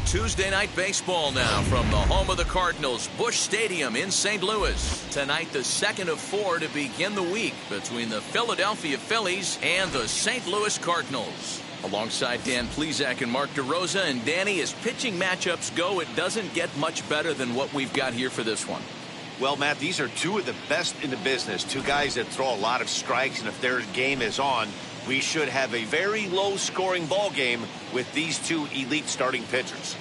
Tuesday night baseball now from the home of the Cardinals, Busch Stadium in St. Louis. Tonight, the second of 4 to begin the week between the Philadelphia Phillies and the St. Louis Cardinals. Alongside Dan Plesac and Mark DeRosa, and Danny, as pitching matchups go, it doesn't get much better than what we've got here for this one. Well, Matt, these are two of the best in the business. Two guys that throw a lot of strikes, and if their game is on, we should have a very low-scoring ball game with these two elite starting pitchers.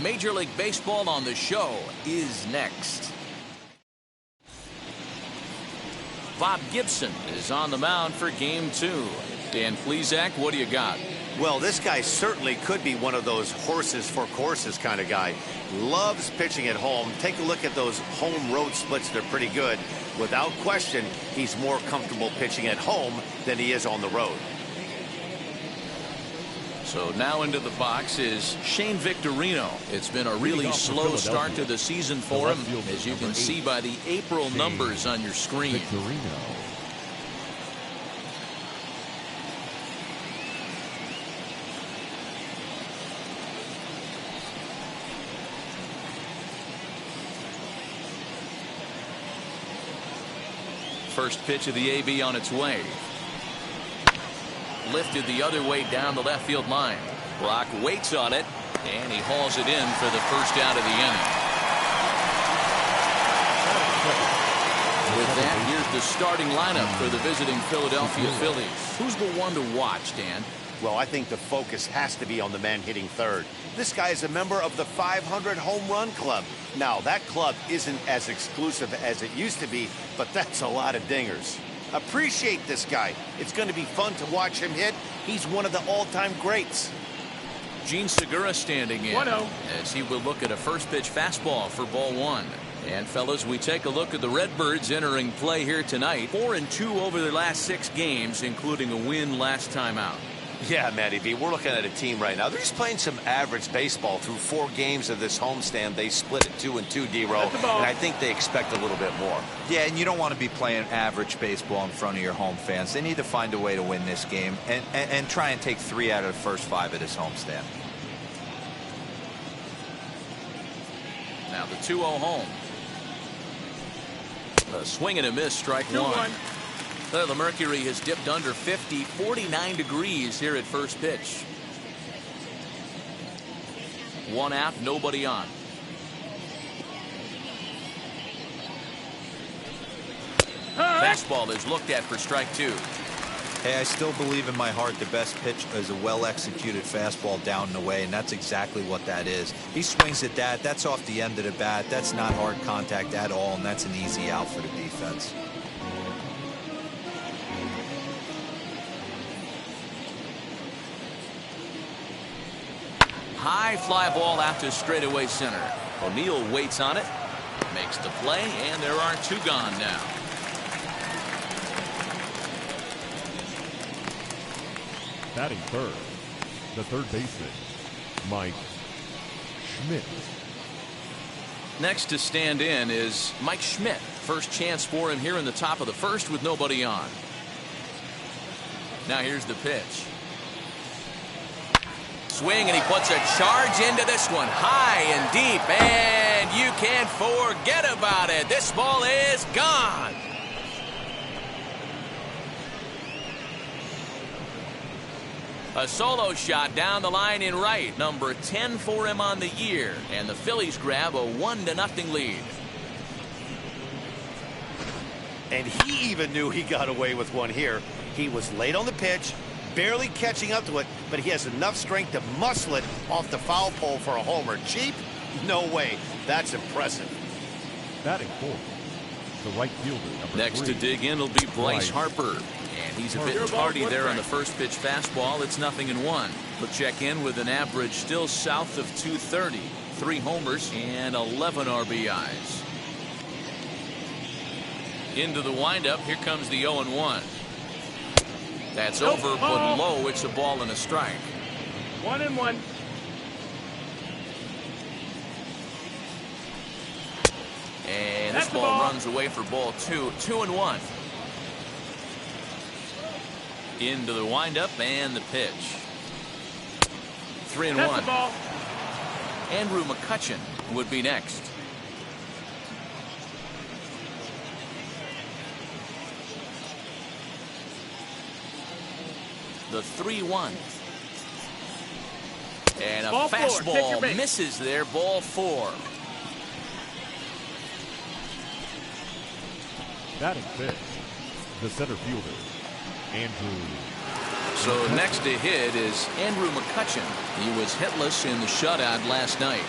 Major League Baseball on the show is next. Bob Gibson is on the mound for Game 2. Dan Plesac, what do you got? Well, this guy certainly could be one of those horses for courses kind of guy. Loves pitching at home. Take a look at those home-road splits. They're pretty good. Without question, he's more comfortable pitching at home than he is on the road. So now into the box is Shane Victorino. It's been a really slow start to the season for him, as you can see by the April numbers on your screen. First pitch of the AB on its way. Lifted the other way down the left field line. Brock waits on it, and he hauls it in for the first out of the inning. With that, here's the starting lineup for the visiting Philadelphia Phillies. Who's the one to watch, Dan? Well, I think the focus has to be on the man hitting third. This guy is a member of the 500 home run club. Now, that club isn't as exclusive as it used to be, but that's a lot of dingers. Appreciate this guy. It's going to be fun to watch him hit. He's one of the all-time greats. Gene Segura standing in as he will look at a first pitch fastball for ball 1. And fellas, we take a look at the Redbirds entering play here tonight. 4-2 over their last 6 games, including a win last time out. Yeah, Matty B, we're looking at a team right now. They're just playing some average baseball through 4 games of this homestand. They split it 2-2, D-Row, and I think they expect a little bit more. Yeah, and you don't want to be playing average baseball in front of your home fans. They need to find a way to win this game and try and take 3 out of the first 5 of this homestand. Now the 2-0 home. A swing and a miss, strike 1. The mercury has dipped under 50, 49 degrees here at first pitch. 1 out, nobody on. Fastball is looked at for strike 2. Hey, I still believe in my heart the best pitch is a well-executed fastball down and away, and that's exactly what that is. He swings at that. That's off the end of the bat. That's not hard contact at all, and that's an easy out for the defense. High fly ball out to straightaway center. O'Neill waits on it, makes the play, and there are 2 gone now. Batting third, the third baseman, Mike Schmidt. Next to stand in is Mike Schmidt. First chance for him here in the top of the first with nobody on. Now here's the pitch. Swing, and he puts a charge into this one, high and deep, and you can't forget about it. This ball is gone. A solo shot down the line in right, number 10 for him on the year, and the Phillies grab a 1-0 lead. And he even knew he got away with one here. He was late on the pitch, barely catching up to it, but he has enough strength to muscle it off the foul pole for a homer. Cheap? No way. That's impressive. Batting fourth, the right fielder, number Next 3. to dig in will be Bryce Harper. And he's a bit tardy there on the first pitch fastball. It's 0-1. He'll check in with an average still south of 230. 3 homers and 11 RBIs. Into the windup. Here comes the 0-1. That's over, but low. It's a ball and a strike. 1-1. And this ball runs away for ball 2. 2-1. Into the windup and the pitch. 3-1. Andrew McCutchen would be next. The 3-1. And a Ball four. Take your fastball base. misses there. Ball 4. Batting fifth, the center fielder, Andrew. So next to hit is Andrew McCutchen. He was hitless in the shutout last night.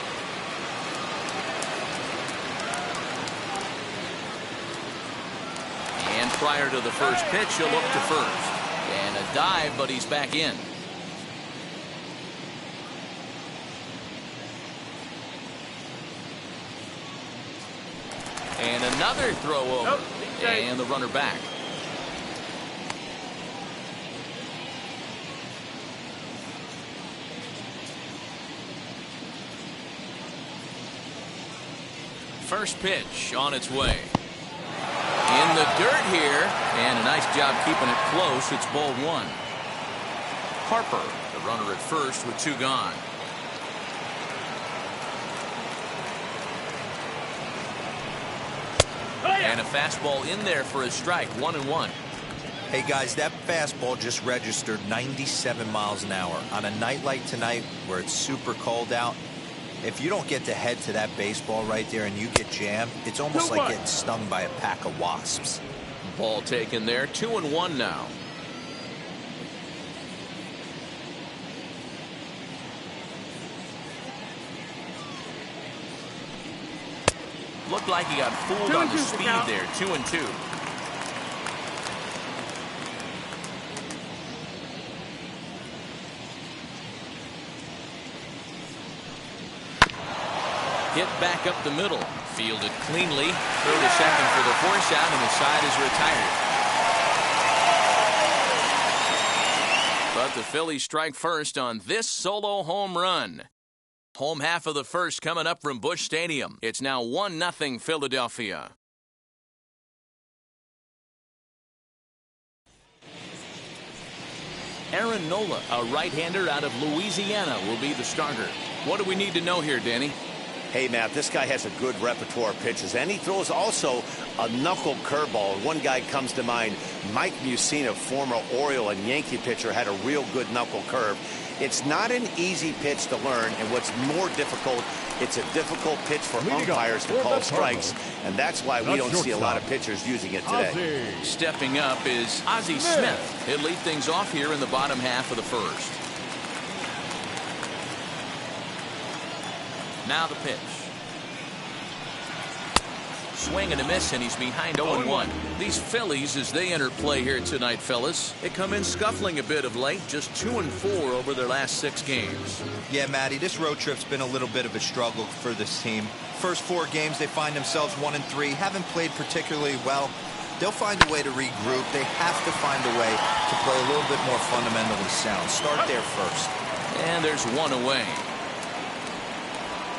And prior to the first pitch, he'll look to first. And a dive, but he's back in. And another throw over. Nope, and the runner back. First pitch on its way. In the dirt here, and a nice job keeping it close. It's ball 1. Harper, the runner at first with 2 gone. And a fastball in there for a strike. 1-1. Hey guys, that fastball just registered 97 miles an hour. On a night like tonight where it's super cold out, if you don't get to head to that baseball right there and you get jammed, it's almost like getting stung by a pack of wasps. Ball taken there. 2-1 now. Looked like he got fooled on the speed there. 2-2. Hit back up the middle. Fielded cleanly. Throw to second for the force out, and the side is retired. But the Phillies strike first on this solo home run. Home half of the first coming up from Busch Stadium. It's now 1-0 Philadelphia. Aaron Nola, a right-hander out of Louisiana, will be the starter. What do we need to know here, Danny? Hey, Matt, this guy has a good repertoire of pitches, and he throws also a knuckle curveball. One guy comes to mind, Mike Mussina, former Oriole and Yankee pitcher, had a real good knuckle curve. It's not an easy pitch to learn, and what's more difficult, it's a difficult pitch for umpires to call strikes, and that's why we don't see a lot of pitchers using it today. Stepping up is Ozzie Smith. He'll lead things off here in the bottom half of the first. Now the pitch. Swing and a miss, and he's behind 0-1. These Phillies, as they enter play here tonight, fellas, they come in scuffling a bit of late, just 2-4 over their last 6 games. Yeah, Matty, this road trip's been a little bit of a struggle for this team. First 4 games, they find themselves 1-3, haven't played particularly well. They'll find a way to regroup. They have to find a way to play a little bit more fundamentally sound. Start there first. And there's one away.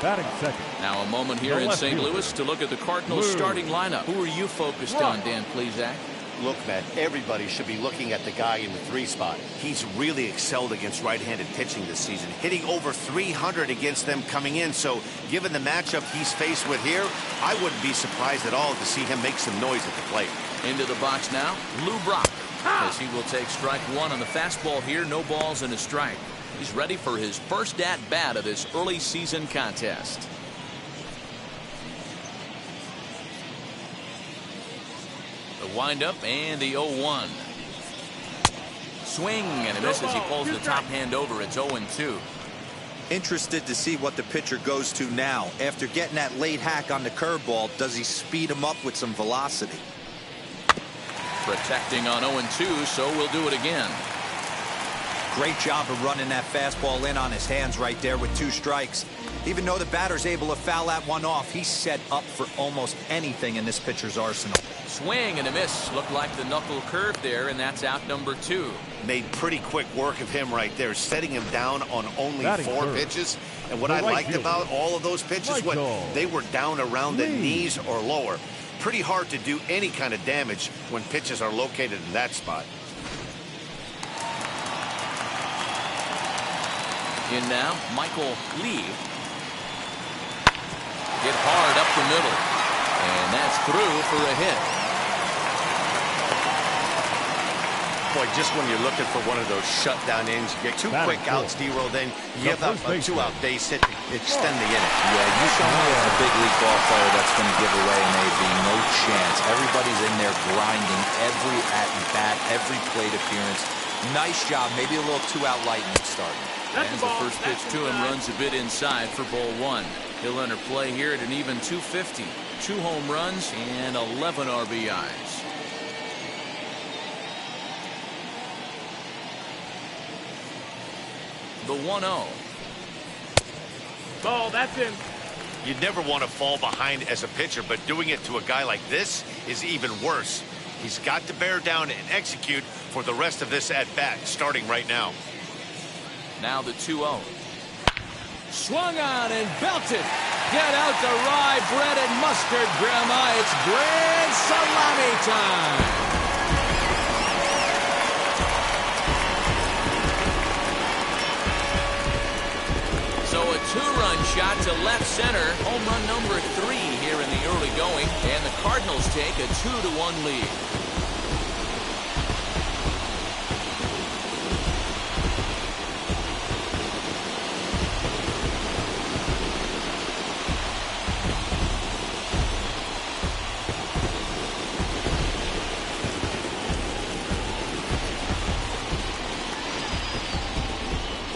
Batting second. Now a moment here in St. Louis to look at the Cardinals starting lineup. Who are you focused on, Dan Plesac? Look, Matt, everybody should be looking at the guy in the 3 spot. He's really excelled against right-handed pitching this season, hitting over 300 against them coming in. So given the matchup he's faced with here, I wouldn't be surprised at all to see him make some noise at the plate. Into the box now, Lou Brock, as he will take strike 1 on the fastball here. No balls and a strike. He's ready for his first at-bat of this early season contest. The windup and the 0-1. Swing and a miss as he pulls the top hand over. It's 0-2. Interested to see what the pitcher goes to now. After getting that late hack on the curveball, does he speed him up with some velocity? Protecting on 0-2, so we'll do it again. Great job of running that fastball in on his hands right there with 2 strikes. Even though the batter's able to foul that one off, he's set up for almost anything in this pitcher's arsenal. Swing and a miss. Looked like the knuckle curve there, and that's out number 2. Made pretty quick work of him right there, setting him down on only 4 pitches. And what I liked about all of those pitches, when they were down around the knees or lower. Pretty hard to do any kind of damage when pitches are located in that spot. In now, Michael Lee. Hit hard up the middle. And that's through for a hit. Boy, just when you're looking for one of those shutdown innings, you get two quick outs, D-Roll, then you give up a two-out base hit to extend the inning. Yeah, you show me a big league ball player that's going to give away an AB. No chance. Everybody's in there grinding every at-bat, every plate appearance. Nice job. Maybe a little two-out lightning starting. As the first pitch to him runs a bit inside for ball one. He'll enter play here at an even .250. 2 home runs and 11 RBIs. The 1-0. Ball, that's in. You'd never want to fall behind as a pitcher, but doing it to a guy like this is even worse. He's got to bear down and execute for the rest of this at-bat, starting right now. Now the 2-0. Swung on and belted. Get out the rye bread and mustard, Grandma. It's grand salami time. So a 2-run shot to left center. Home run number 3 here in the early going. And the Cardinals take a 2-1 lead.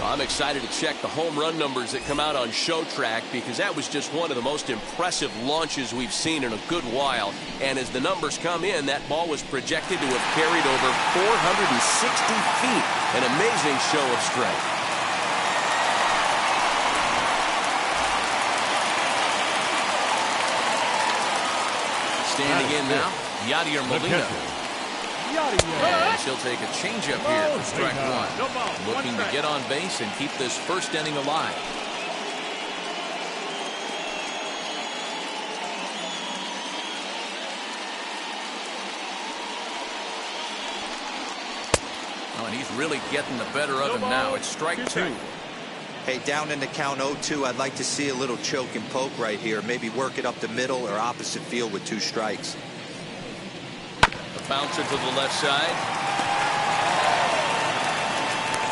I'm excited to check the home run numbers that come out on Show Track because that was just one of the most impressive launches we've seen in a good while. And as the numbers come in, that ball was projected to have carried over 460 feet. An amazing show of strength. Standing in now, Yadier Molina. And she'll take a changeup here for strike one. Looking to get on base and keep this first inning alive. Oh, and he's really getting the better of him now. It's strike 2. Hey, down in the count 0-2, I'd like to see a little choke and poke right here. Maybe work it up the middle or opposite field with 2 strikes. Bouncer to the left side.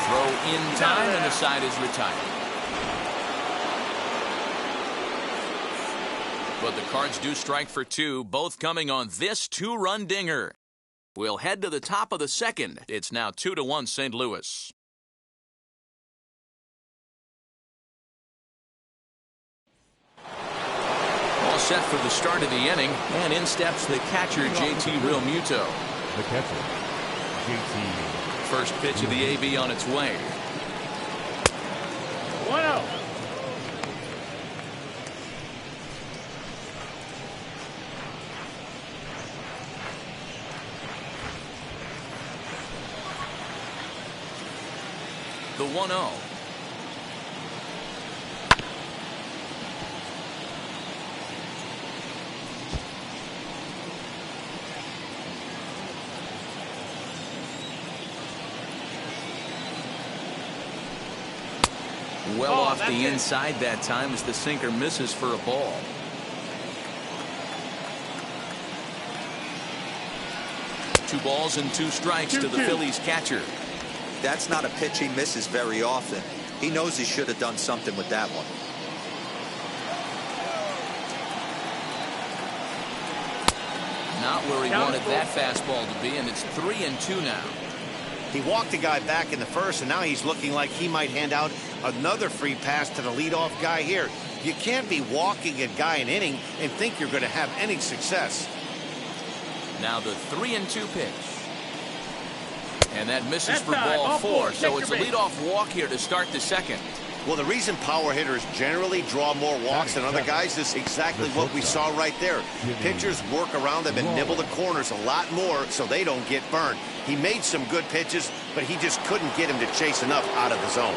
Throw in time, and the side is retired. But the Cards do strike for 2, both coming on this 2-run dinger. We'll head to the top of the second. It's now 2-1 St. Louis. All set for the start of the inning, and in steps the catcher, JT Realmuto. The catcher, JT. First pitch of the AB on its way. 1-0. The 1-0. Well off the inside that time as the sinker misses for a ball. Two balls and 2 strikes to the Phillies catcher. That's not a pitch he misses very often. He knows he should have done something with that one. Not where he wanted that fastball to be, and it's 3-2 now. He walked a guy back in the first, and now he's looking like he might hand out another free pass to the leadoff guy here. You can't be walking a guy an inning and think you're going to have any success. Now the 3-2 pitch. And that misses for ball 4, so it's a leadoff walk here to start the second. Well, the reason power hitters generally draw more walks than other guys is exactly what we saw right there. Pitchers work around them and nibble the corners a lot more so they don't get burned. He made some good pitches, but he just couldn't get him to chase enough out of the zone.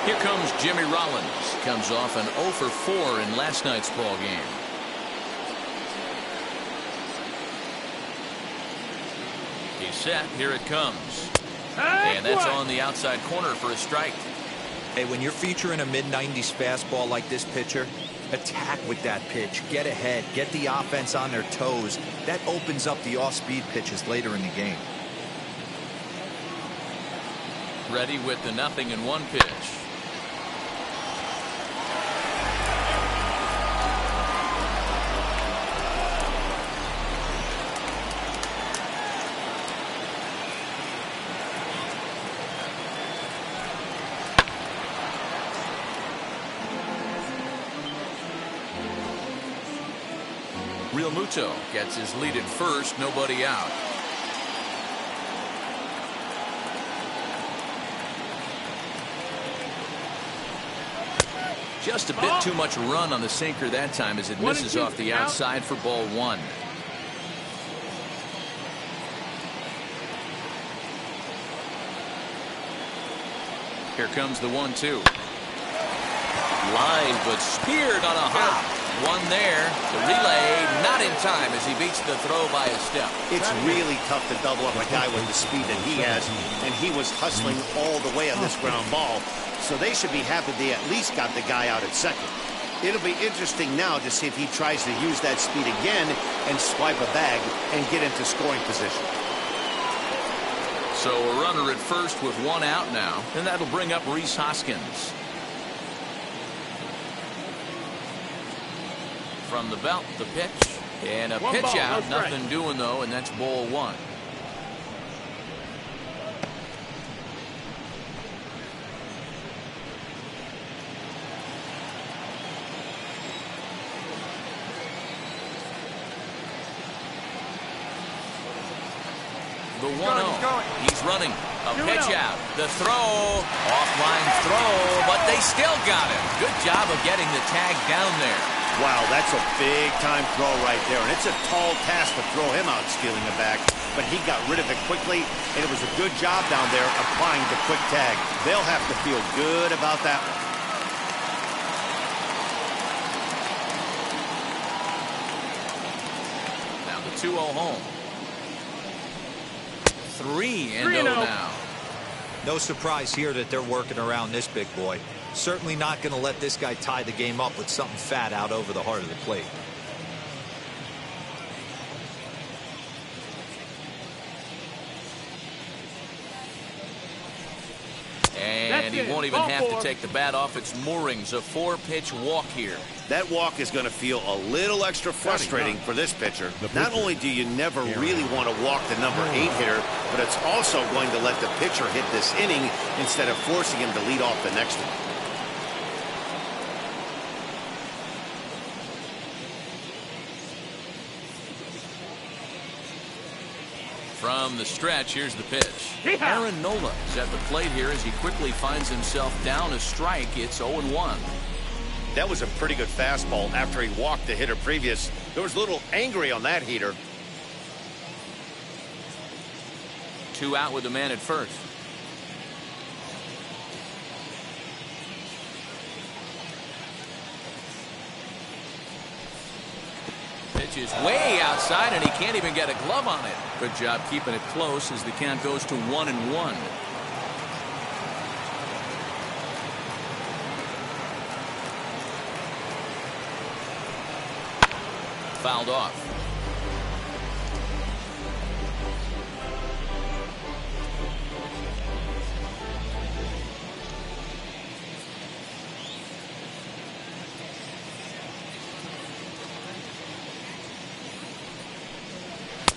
Here comes Jimmy Rollins. Comes off an 0 for 4 in last night's ball game. He's set. Here it comes. And that's on the outside corner for a strike. Hey, when you're featuring a mid-90s fastball like this pitcher, attack with that pitch. Get ahead. Get the offense on their toes. That opens up the off-speed pitches later in the game. Ready with the 0-1 pitch. Real Muto gets his lead at first, nobody out. Just a bit too much run on the sinker that time as it misses off the outside for ball 1. Here comes the 1-2. Line, but speared on a hop. One there. The relay not in time as he beats the throw by a step. It's really tough to double up a guy with the speed that he has, and he was hustling all the way on this ground ball, so they should be happy they at least got the guy out at second. It'll be interesting now to see if he tries to use that speed again and swipe a bag and get into scoring position. So a runner at first with 1 out now, and that'll bring up Rhys Hoskins. From the belt, the pitch, and a pitch out. Nothing doing, though, and that's ball 1. The 1-0. He's running. A pitch out. The throw. Offline throw, but they still got him. Good job of getting the tag down there. Wow, that's a big-time throw right there, and it's a tall task to throw him out stealing it back, but he got rid of it quickly, and it was a good job down there applying the quick tag. They'll have to feel good about that one. Now the 2-0 home. 3-0 now. No surprise here that they're working around this big boy. Certainly not going to let this guy tie the game up with something fat out over the heart of the plate. And he won't even have to take the bat off its moorings. A 4-pitch walk here. That walk is going to feel a little extra frustrating for this pitcher. Not only do you never really want to walk the number 8 hitter, but it's also going to let the pitcher hit this inning instead of forcing him to lead off the next one. From the stretch, here's the pitch. Aaron Nola is at the plate here as he quickly finds himself down a strike. It's 0-1. That was a pretty good fastball after he walked the hitter previous. There was a little angry on that heater. 2 out with the man at first. Pitch is way outside, and he can't even get a glove on it. Good job keeping it close as the count goes to 1-1. Fouled off.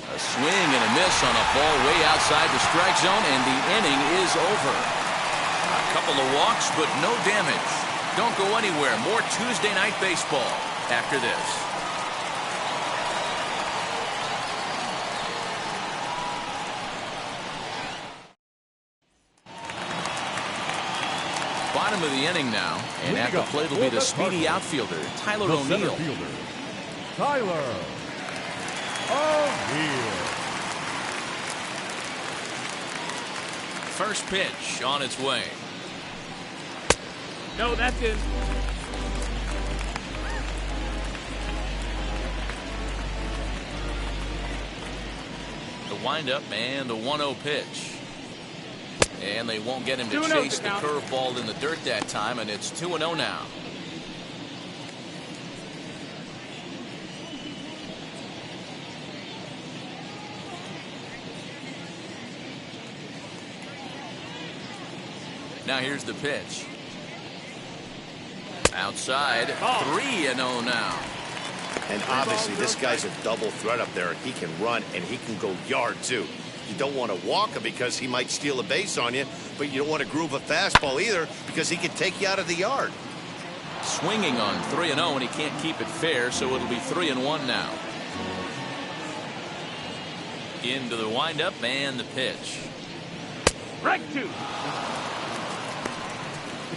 A swing and a miss on a ball way outside the strike zone, and the inning is over. A couple of walks, but no damage. Don't go anywhere. More Tuesday Night Baseball after this. Bottom of the inning now, and at the plate will be the speedy outfielder, Tyler O'Neill. Tyler O'Neill. First pitch on its way. No, that's in. The windup and the 1-0 pitch. And they won't get him to 2-0 chase to the count. curveball in the dirt that time, and it's 2-0 now. Now here's the pitch. Outside, 3-0 now. And obviously, this guy's a double threat up there. He can run and he can go yard, too. You don't want to walk him because he might steal a base on you, but you don't want to groove a fastball either because he can take you out of the yard. Swinging on 3-0, and he can't keep it fair, so it'll be 3-1 now. Into the windup and the pitch. Strike 2. You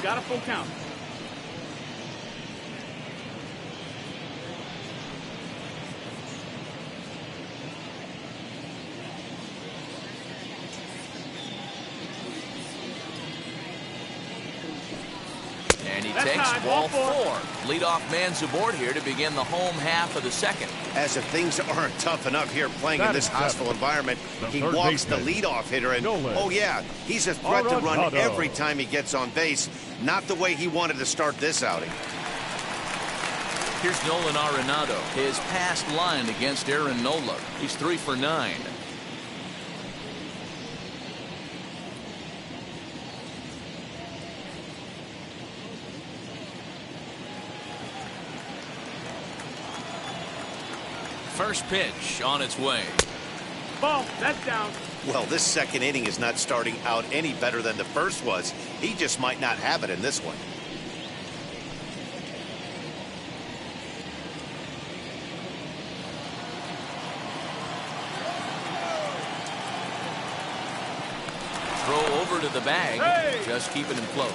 got a full count. And he That's takes time, ball ball 4. Leadoff man's aboard here to begin the home half of the second. As if things aren't tough enough here playing in this hostile environment, he third walks the baseman. leadoff hitter, and Nolan oh yeah, he's a threat to run Arenado. every time he gets on base. Not the way he wanted to start this outing. Here's Nolan Arenado. His past line against Aaron Nola. He's 3 for 9. First pitch on its way. Ball. That's down. Well, this second inning is not starting out any better than the first was. He just might not have it in this one. Throw over to the bag. Hey! Just keeping him close.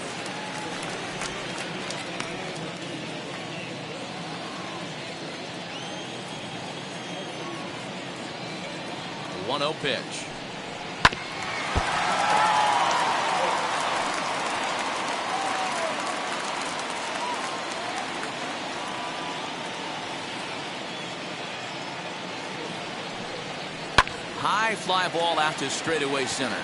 The 1-0 pitch. High fly ball out to straightaway center.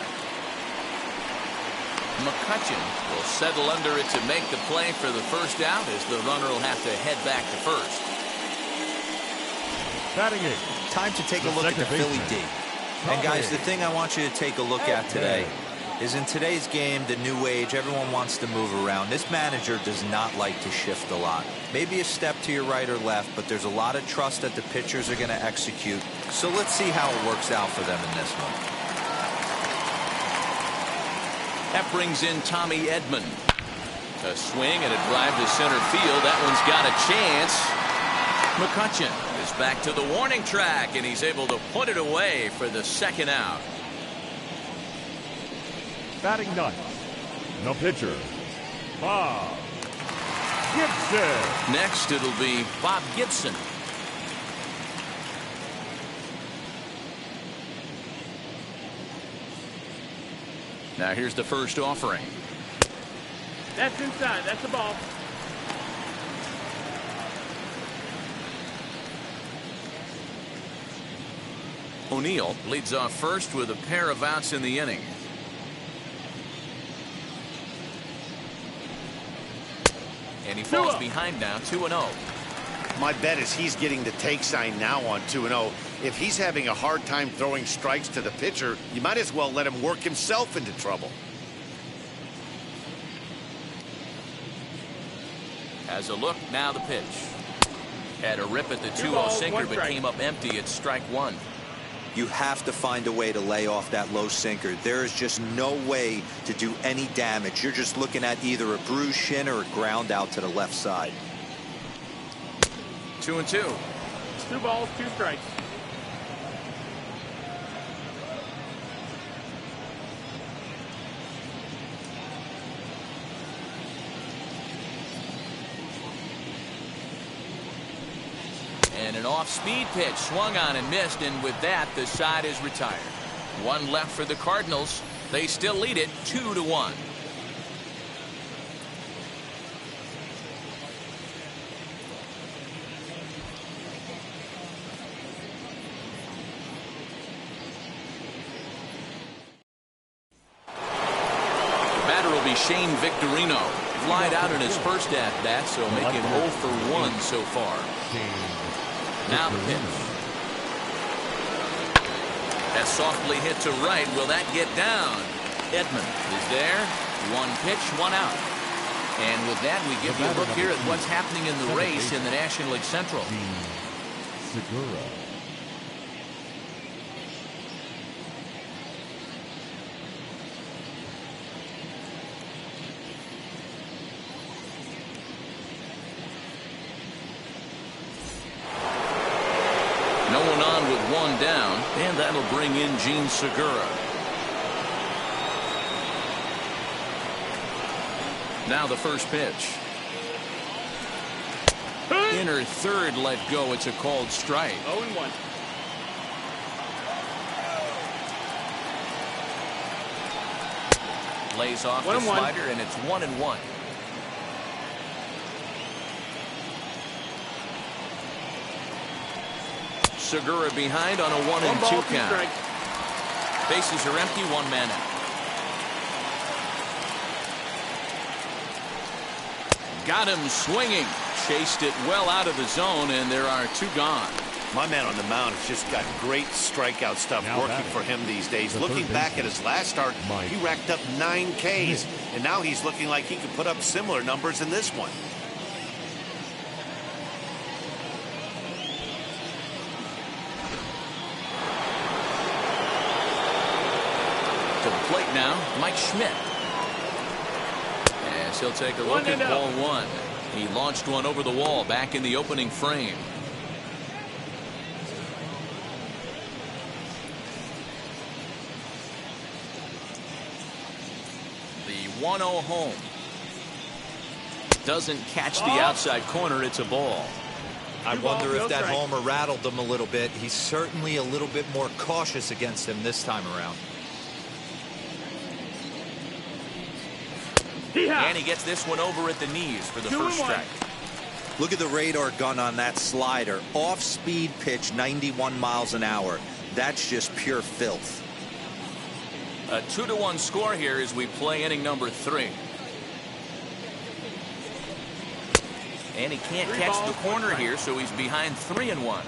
McCutchen will settle under it to make the play for the first out, as the runner will have to head back to first. Batting 8. Time to take a The look at the second Philly baseman. D. And guys, the thing I want you to take a look at today is in today's game, the new age, everyone wants to move around. This manager does not like to shift a lot. Maybe a step to your right or left, but there's a lot of trust that the pitchers are going to execute. So let's see how it works out for them in this one. That brings in Tommy Edman. A swing and a drive to center field. That one's got a chance. McCutchen is back to the warning track, and he's able to put it away for the second out. Batting 9. The pitcher, Bob Gibson. Next, it'll be Bob Gibson. Now here's the first offering. That's inside. That's a ball. O'Neill leads off first with a pair of outs in the inning. And he falls behind now, 2-0. My bet is he's getting the take sign now on 2-0. If he's having a hard time throwing strikes to the pitcher, you might as well let him work himself into trouble. Has a look, now the pitch. Had a rip at the 2-0 balls, sinker, one but strike. came up empty at strike 1. You have to find a way to lay off that low sinker. There is just no way to do any damage. You're just looking at either a bruised shin or a ground out to the left side. 2-2. 2 balls, 2 strikes. And an off-speed pitch swung on and missed, and with that, the side is retired. 1 left for the Cardinals. They still lead it 2-1. Shane Victorino. Flied out in his first at-bat, so making 0 for 1 so far. Now the pitch. That's softly hit to right. Will that get down? Edman is there. 1 pitch, 1 out. And with that, we give you a look here at what's happening in the race in the National League Central. Segura. No one on with 1 down, and that'll bring in Gene Segura. Now the first pitch. Inner third let go. It's a called strike. 0-1. Lays off the 1-1. slider, and it's 1-1. Segura behind on a 1-2 count. Bases are empty, 1 man out. Got him swinging. Chased it well out of the zone, and there are 2 gone. My man on the mound has just got great strikeout stuff working for him these days. Looking back at his last start, he racked up 9 Ks, and now he's looking like he could put up similar numbers in this one. To the plate now, Mike Schmidt. As he'll take a look at ball 1. He launched one over the wall back in the opening frame. The 1-0 home. Doesn't catch the outside corner. It's a ball. I wonder if that homer rattled him a little bit. He's certainly a little bit more cautious against him this time around. And he gets this one over at the knees for the first strike. Look at the radar gun on that slider. Off-speed pitch, 91 miles an hour. That's just pure filth. A 2-1 score here as we play inning number 3. And he can't catch the corner here, so he's behind 3-1.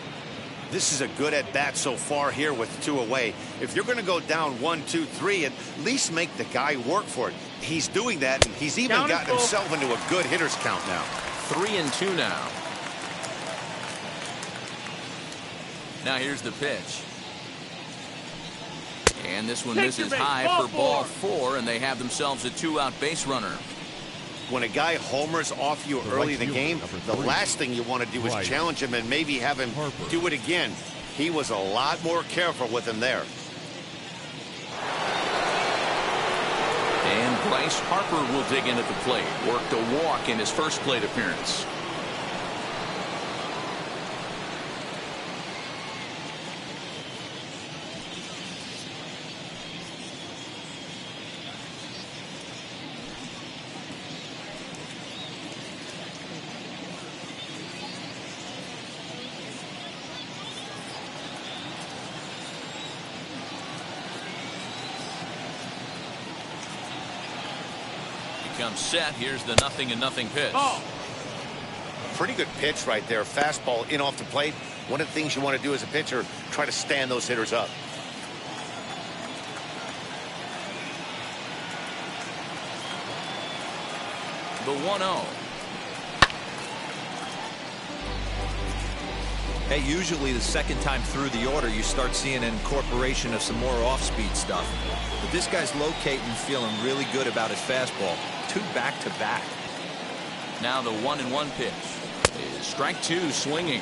This is a good at-bat so far here with 2 away. If you're going to go down 1-2-3, at least make the guy work for it. He's doing that, and he's even gotten himself into a good hitter's count now. 3-2 now. Now here's the pitch. And this one misses high for ball 4, and they have themselves a 2-out base runner. When a guy homers off you early in the game, the last thing you want to do is challenge him and maybe have him do it again. He was a lot more careful with him there. And Bryce Harper will dig in at the plate. Worked a walk in his first plate appearance. Comes set. Here's the 0-0 pitch. Pretty good pitch right there. Fastball in off the plate. One of the things you want to do as a pitcher, try to stand those hitters up. The 1-0. Hey, usually the second time through the order, you start seeing an incorporation of some more off-speed stuff. But this guy's locating, feeling really good about his fastball. 2 back-to-back. Now the 1-1 pitch is strike 2, swinging.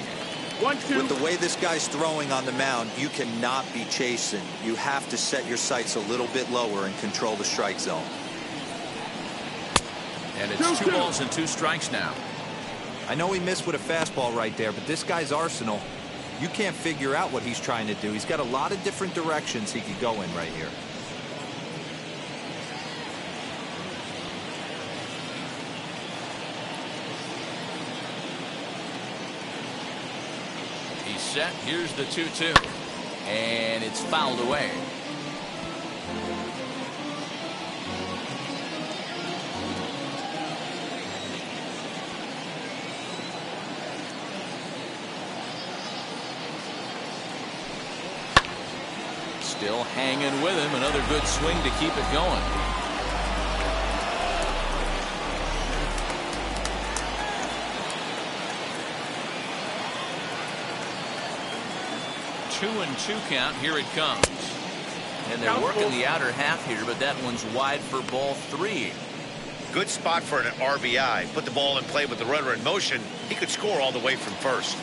1-2. With the way this guy's throwing on the mound, you cannot be chasing. You have to set your sights a little bit lower and control the strike zone. And it's 2 balls and 2 strikes now. I know he missed with a fastball right there, but this guy's arsenal, you can't figure out what he's trying to do. He's got a lot of different directions he could go in right here. He's set. Here's the 2-2. And it's fouled away. Still hanging with him. Another good swing to keep it going. Two and two count. Here it comes. And they're working the outer half here, but that one's wide for ball 3. Good spot for an RBI. Put the ball in play with the runner in motion. He could score all the way from first.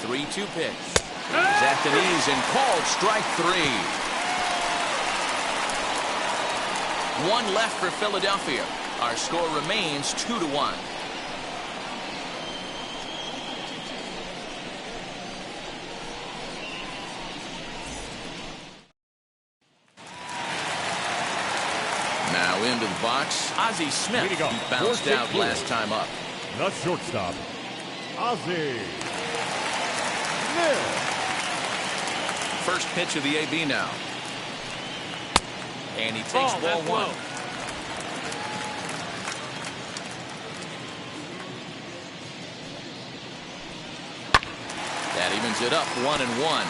Three-two pitch. He's at the knees and called strike 3. One left for Philadelphia. Our score remains 2-1. Now into the box, Ozzie Smith, who bounced out last time up. The shortstop, Ozzie Smith. First pitch of the AB now. And he takes ball 1. That evens it up 1-1.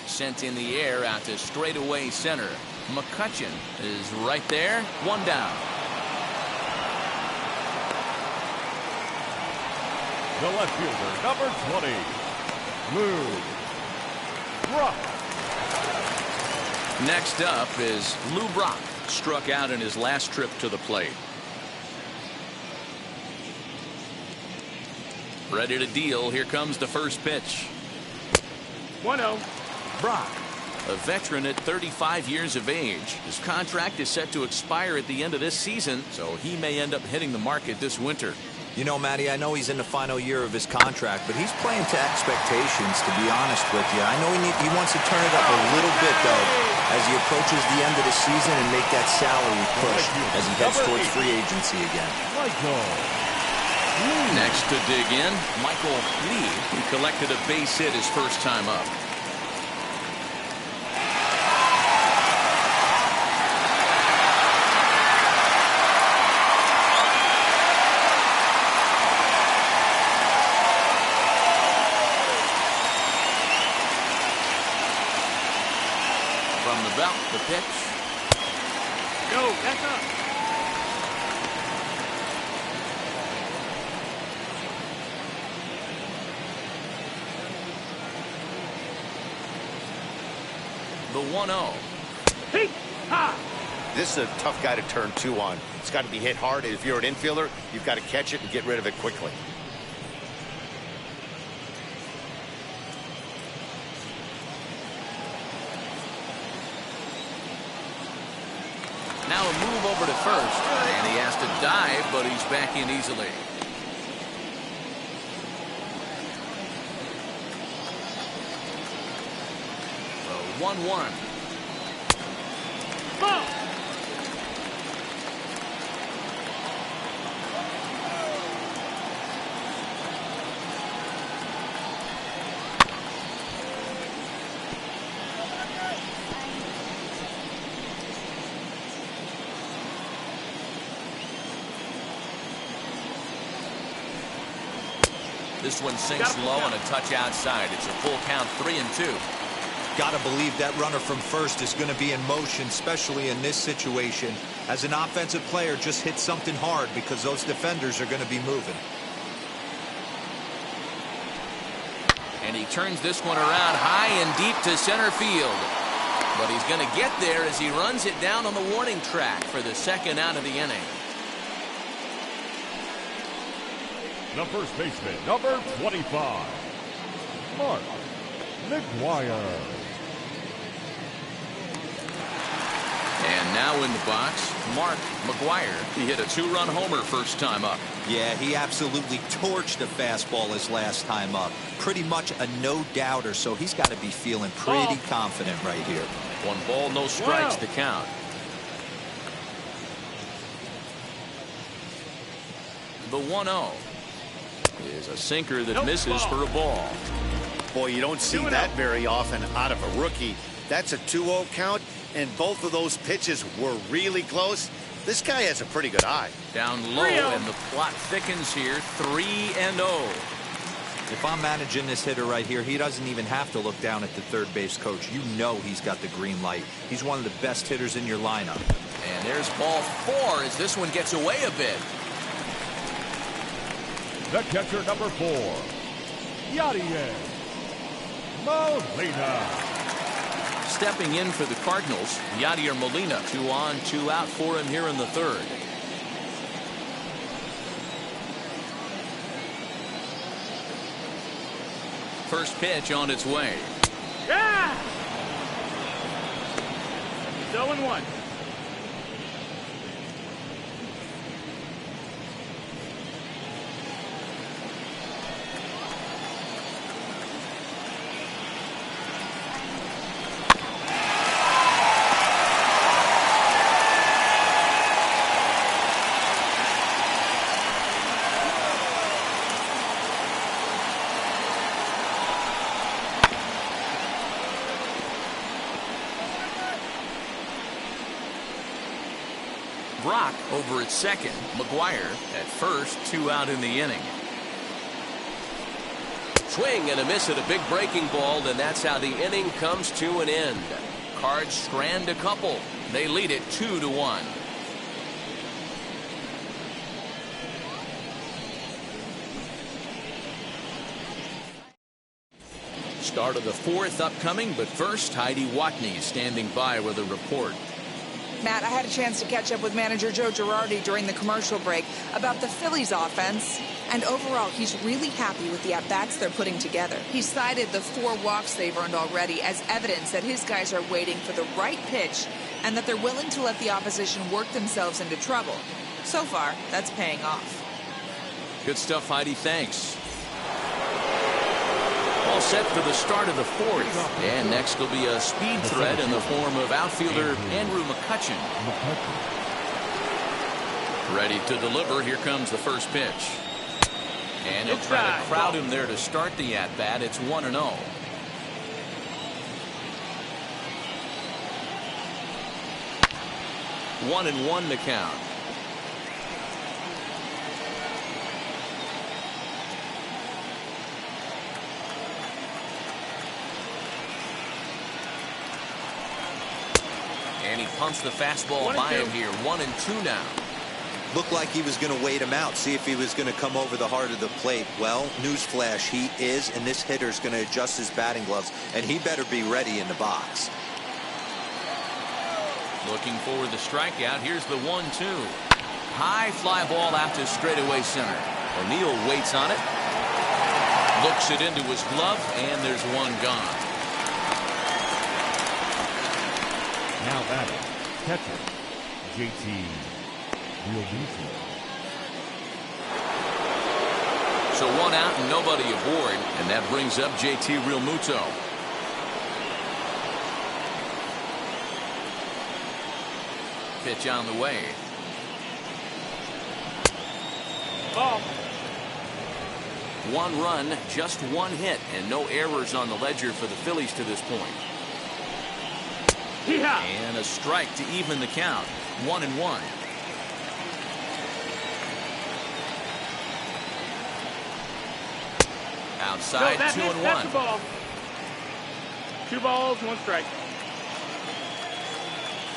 Sent in the air out to straightaway center. McCutchen is right there. 1 down. The left fielder, number 20, Lou Brock. Next up is Lou Brock. Struck out in his last trip to the plate. Ready to deal. Here comes the first pitch. 1-0. Brock, a veteran at 35 years of age. His contract is set to expire at the end of this season, so he may end up hitting the market this winter. You know, Matty, I know he's in the final year of his contract, but he's playing to expectations, to be honest with you. I know he wants to turn it up a little bit, though, as he approaches the end of the season and make that salary push as he heads towards free agency again. Next to dig in, Michael Lee, who collected a base hit his first time up. From the belt, the pitch. Go, that's up. The 1-0. Hey, ha! This is a tough guy to turn 2 on. It's got to be hit hard. If you're an infielder, you've got to catch it and get rid of it quickly. Now a move over to first, and he has to dive, but he's back in easily. The 1-1. Ball. This one sinks low and a touch outside. It's a full count, 3-2. Got to believe that runner from first is going to be in motion, especially in this situation. As an offensive player, just hit something hard because those defenders are going to be moving. And he turns this one around high and deep to center field. But he's going to get there as he runs it down on the warning track for the second out of the inning. The first baseman, number 25, Mark McGwire. And now in the box, Mark McGwire. He hit a 2-run homer first time up. Yeah, he absolutely torched the fastball his last time up. Pretty much a no-doubter, so he's got to be feeling pretty confident right here. 1 ball, no strikes to count. The 1-0 is a sinker that misses for a ball. Boy, you don't see that very often out of a rookie. That's a 2-0 count, and both of those pitches were really close. This guy has a pretty good eye. Down low, and the plot thickens here. 3-0. If I'm managing this hitter right here, he doesn't even have to look down at the third base coach. You know he's got the green light. He's one of the best hitters in your lineup. And there's ball 4 as this one gets away a bit. The catcher, number 4, Yadier Molina. Stepping in for the Cardinals, Yadier Molina. 2 on, 2 out for him here in the third. First pitch on its way. Yeah! 0-1. Brock over at second. McGuire at first. 2 out in the inning. Swing and a miss at a big breaking ball, and that's how the inning comes to an end. Cards strand a couple. They lead it 2-1. Start of the 4th upcoming, but first Heidi Watney standing by with a report. Matt, I had a chance to catch up with manager Joe Girardi during the commercial break about the Phillies offense. And overall, he's really happy with the at-bats they're putting together. He cited the 4 walks they've earned already as evidence that his guys are waiting for the right pitch and that they're willing to let the opposition work themselves into trouble. So far, that's paying off. Good stuff, Heidi. Thanks. All set for the start of the 4th. And next will be a speed threat in the form of outfielder Andrew McCutchen. Ready to deliver. Here comes the first pitch. And he'll try to crowd him there to start the at-bat. It's 1-0. 1-1 to count. And he pumps the fastball by him here. 1-2 now. Looked like he was going to wait him out, see if he was going to come over the heart of the plate. Well, newsflash, he is, and this hitter's going to adjust his batting gloves, and he better be ready in the box. Looking for the strikeout. Here's the 1-2. High fly ball out to straightaway center. O'Neill waits on it. Looks it into his glove, and there's one gone. Now batting, catcher, JT Realmuto. So 1 out and nobody aboard, and that brings up JT Realmuto. Pitch on the way. Ball. 1 run, just 1 hit, and no errors on the ledger for the Phillies to this point. And a strike to even the count. 1-1. Outside, 2-1. That's the ball. 2 balls, 1 strike.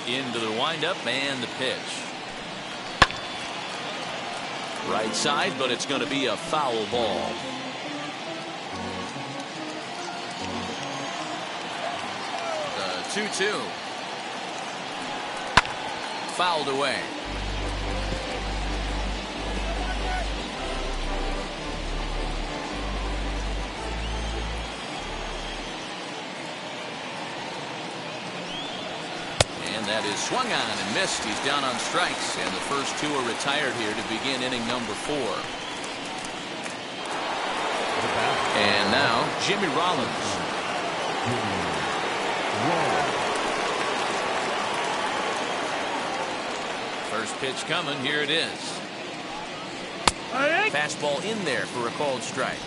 Into the windup and the pitch. Right side, but it's going to be a foul ball. The 2-2. Fouled away. And that is swung on and missed. He's down on strikes, and the first 2 are retired here to begin inning number 4. And now Jimmy Rollins. First pitch coming. Here it is. Fastball in there for a called strike.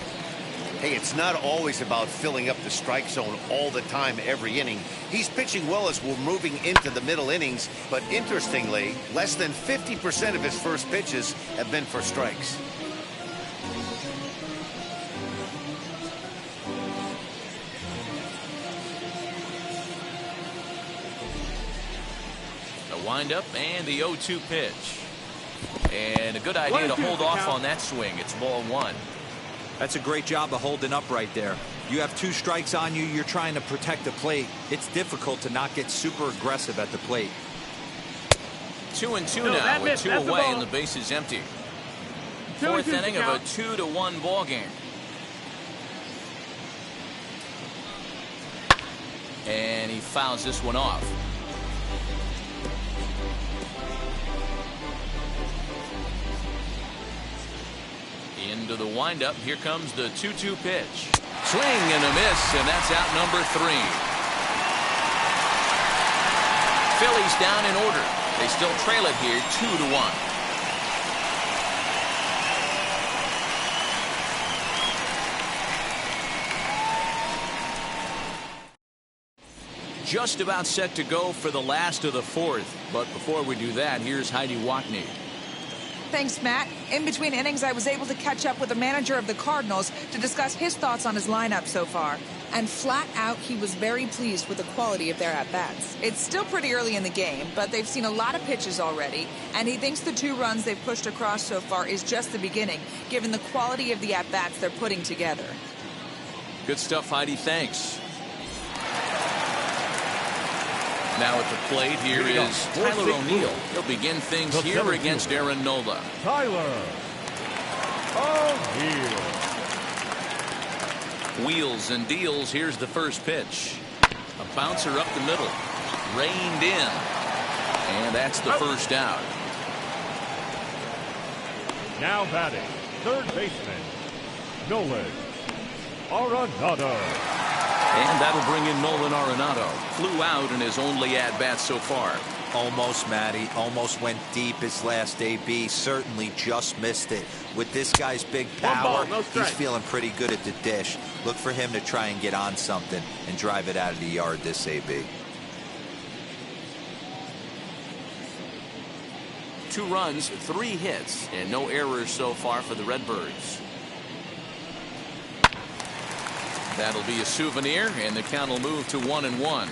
Hey, it's not always about filling up the strike zone all the time every inning. He's pitching well as we're moving into the middle innings, but interestingly, less than 50% of his first pitches have been for strikes. The windup and the 0-2 pitch. And a good idea to hold off on that swing. It's ball one. That's a great job of holding up right there. You have 2 strikes on you. You're trying to protect the plate. It's difficult to not get super aggressive at the plate. 2-2 now with 2 away and the base is empty. Fourth inning of a 2-1 ball game. And he fouls this one off. Into the windup. Here comes the 2-2 pitch. Swing and a miss, and that's out number 3. Phillies down in order. They still trail it here 2-1. Just about set to go for the last of the 4th. But before we do that, here's Heidi Watney. Thanks, Matt. In between innings, I was able to catch up with the manager of the Cardinals to discuss his thoughts on his lineup so far. And flat out, he was very pleased with the quality of their at-bats. It's still pretty early in the game, but they've seen a lot of pitches already, and he thinks the 2 runs they've pushed across so far is just the beginning, given the quality of the at-bats they're putting together. Good stuff, Heidi. Thanks. Now at the plate, here is Tyler O'Neill. He'll begin things here against Aaron Nola. Tyler O'Neill. Wheels and deals. Here's the first pitch. A bouncer up the middle. Reined in. And that's the first out. Now batting, third baseman, Nolan Arenado. And that'll bring in Nolan Arenado. Flew out in his only at-bat so far. Almost, Matty. Almost went deep his last AB. Certainly just missed it. With this guy's big power, he's feeling pretty good at the dish. Look for him to try and get on something and drive it out of the yard this AB. 2 runs, 3 hits, and no errors so far for the Redbirds. That'll be a souvenir, and the count will move to 1-1.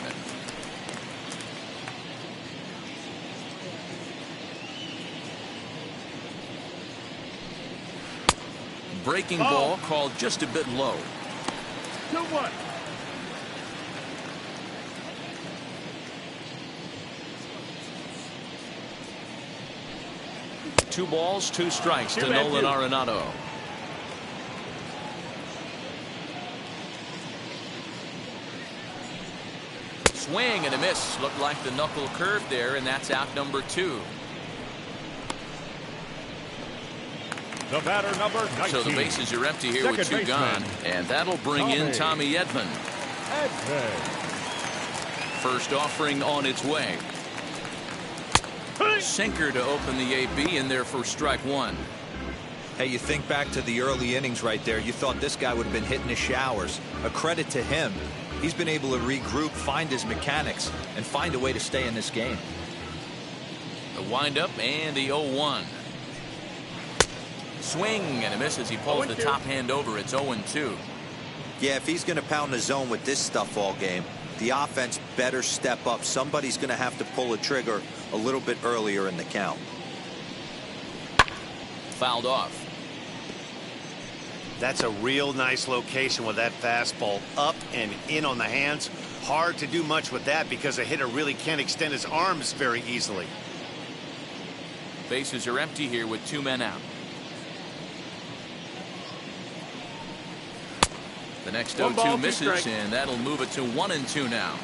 Breaking ball called just a bit low. 2-1. Two balls, 2 strikes to Nolan Arenado. Swing and a miss. Looked like the knuckle curve there, and that's out number 2. The batter, number 19. So the bases are empty here with 2 gone, and that'll bring in Tommy Edman. First offering on its way. Sinker to open the AB in there for strike 1. Hey, you think back to the early innings right there. You thought this guy would have been hitting his showers. A credit to him. He's been able to regroup, find his mechanics, and find a way to stay in this game. The windup and the 0-1. Swing and a miss as he pulls the top hand over. It's 0-2. Yeah, if he's going to pound the zone with this stuff all game, the offense better step up. Somebody's going to have to pull a trigger a little bit earlier in the count. Fouled off. That's a real nice location with that fastball up and in on the hands. Hard to do much with that because a hitter really can't extend his arms very easily. Bases are empty here with 2 men out. The next 0-2 misses, and that'll move it to 1-2 now.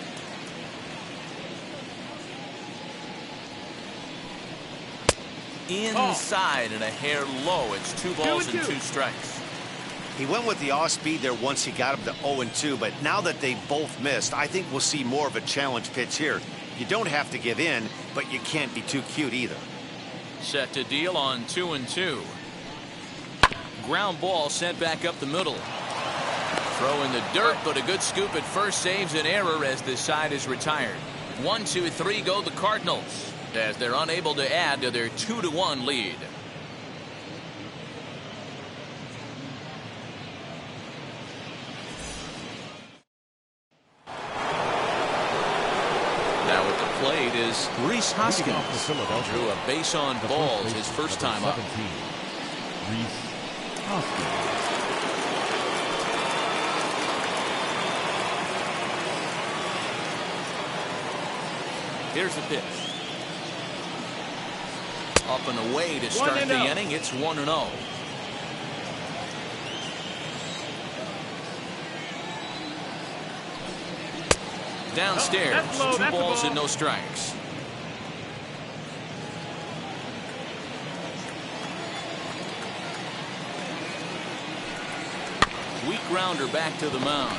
Inside and a hair low. It's 2 balls and 2 strikes. He went with the off speed there once he got him to 0-2, but now that they both missed, I think we'll see more of a challenge pitch here. You don't have to give in, but you can't be too cute either. Set to deal on 2-2. Ground ball sent back up the middle. Throw in the dirt, but a good scoop at first saves an error as this side is retired. 1, 2, 3 go the Cardinals as they're unable to add to their 2-1 lead. Now at the plate is Rhys Hoskins. Drew a base on balls his first time up. Rhys Hoskins. Here's the pitch. Up and away to start the inning. It's 1-0. Downstairs, 2 balls and no strikes. Weak grounder back to the mound.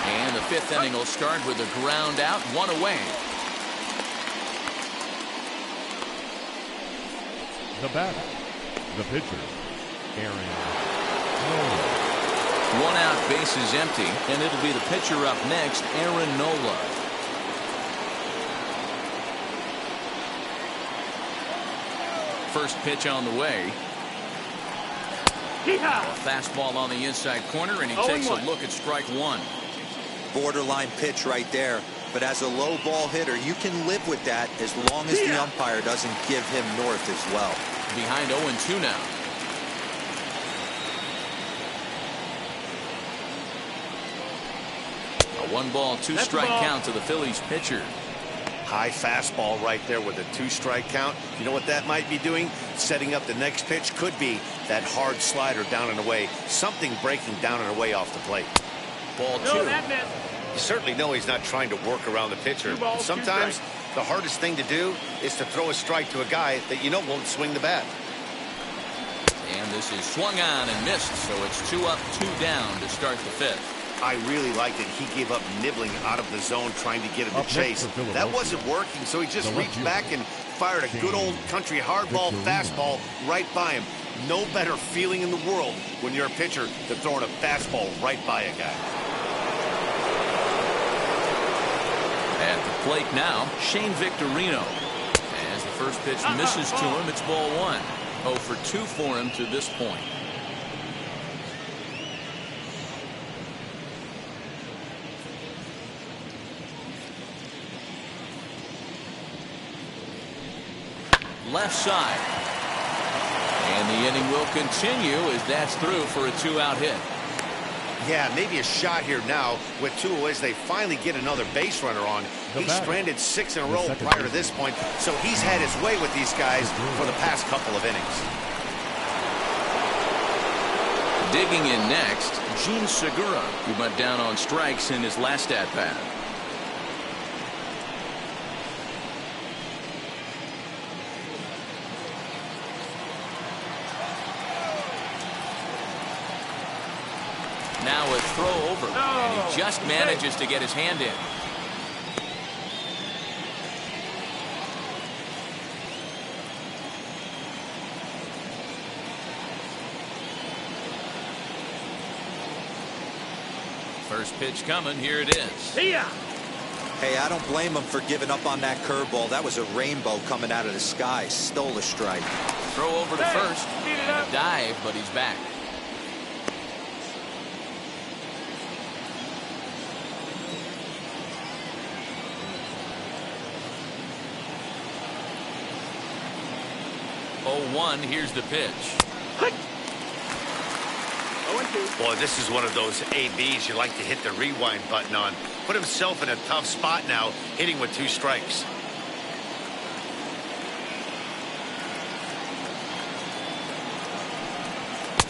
And the 5th inning will start with a ground out, 1 away. The batter, the pitcher, Aaron Nola. 1 out, base is empty, and it'll be the pitcher up next, Aaron Nola. First pitch on the way. A fastball on the inside corner, and he takes a look at strike 1. Borderline pitch right there. But as a low ball hitter, you can live with that as long as the umpire doesn't give him north as well. Behind 0-2 now. A 1-ball, 2-strike count to the Phillies pitcher. High fastball right there with a 2-strike count. You know what that might be doing? Setting up the next pitch. Could be that hard slider down and away. Something breaking down and away off the plate. Ball 2. You certainly know he's not trying to work around the pitcher. Sometimes the hardest thing to do is to throw a strike to a guy that you know won't swing the bat. And this is swung on and missed, so it's 2 up, 2 down to start the 5th. I really liked that he gave up nibbling out of the zone trying to get him to chase. That wasn't working, so he just reached back and fired a good old country hardball fastball right by him. No better feeling in the world when you're a pitcher than throwing a fastball right by a guy. At the plate now, Shane Victorino. As the first pitch misses to him, it's ball 1. 0 for 2 for him to this point. Left side. And the inning will continue as that's through for a 2-out hit. Yeah, maybe a shot here now with 2 as they finally get another base runner on. He's stranded 6 in a row prior to this point, so he's had his way with these guys for the past couple of innings. Digging in next, Gene Segura, who went down on strikes in his last at-bat. Now a throw over, and he just manages to get his hand in. First pitch coming, here it is. Hey, I don't blame him for giving up on that curveball. That was a rainbow coming out of the sky. Stole a strike. Throw over to first, and a dive, but he's back. Oh, 0-1, here's the pitch. Boy, this is one of those ABs you like to hit the rewind button on. Put himself in a tough spot now, hitting with 2 strikes.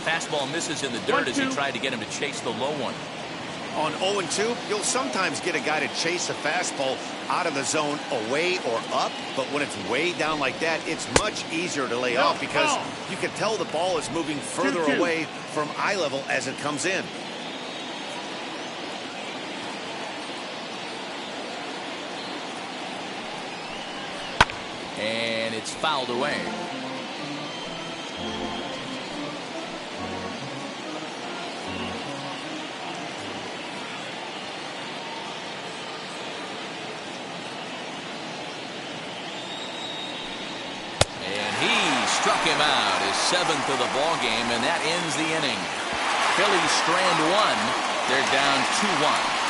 Fastball misses in the dirt as he tried to get him to chase the low one. On 0-2, you'll sometimes get a guy to chase a fastball out of the zone away or up, but when it's way down like that, it's much easier to lay off because you can tell the ball is moving further away from eye level as it comes in. And it's fouled away. out, his 7th of the ball game, and that ends the inning. Phillies strand one. They're down 2-1.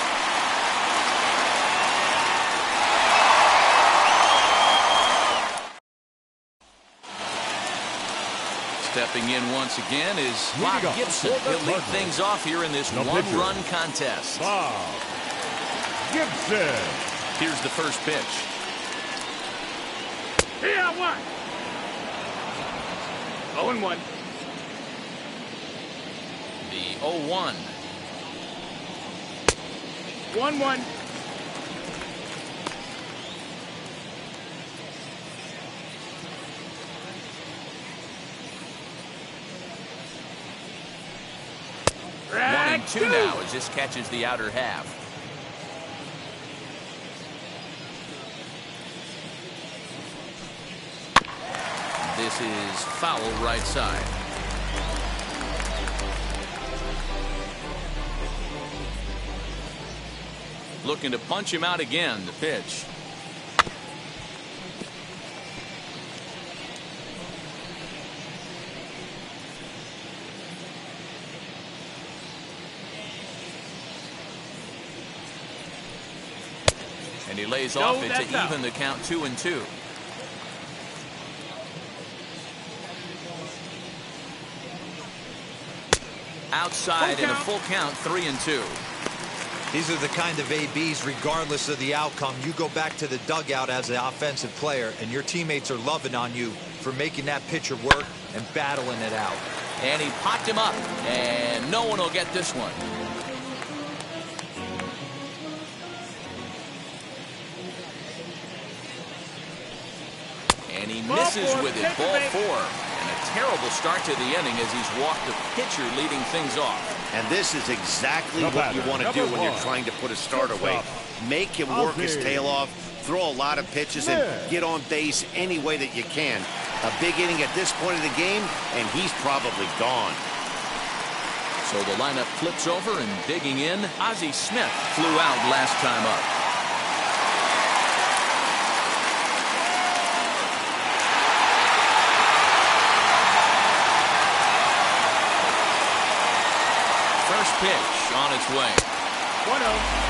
Stepping in once again is Bob Gibson. He'll lead things off here in this one-run contest. Bob Gibson. Here's the first pitch. Here, 1. 0-1. The 0-1. 1-1. One and two now as this catches the outer half. This is foul right side. Looking to punch him out again. The pitch. And he lays off it to even the count 2-2. Outside in a full count, 3-2. These are the kind of ABs, regardless of the outcome, you go back to the dugout as an offensive player, and your teammates are loving on you for making that pitcher work and battling it out. And he popped him up, and no one will get this one. And he misses with it, ball 4. And a terrible start to the inning as he's walked the pitcher leading things off. And this is exactly what you want to do when you're trying to put a start away. Make him work his tail off, throw a lot of pitches, and get on base any way that you can. A big inning at this point of the game, and he's probably gone. So the lineup flips over, and digging in, Ozzie Smith flew out last time up. First pitch on its way. 1-0.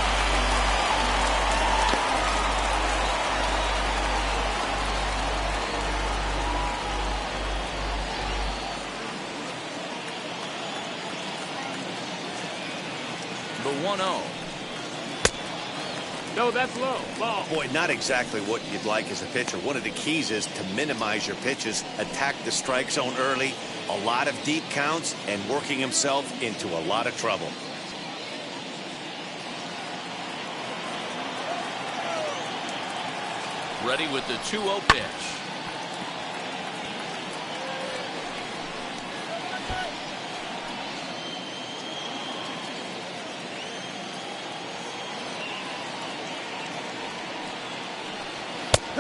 The 1-0. No, that's low. Ball. Boy, not exactly what you'd like as a pitcher. One of the keys is to minimize your pitches, attack the strike zone early, a lot of deep counts, and working himself into a lot of trouble. Ready with the 2-0 pitch.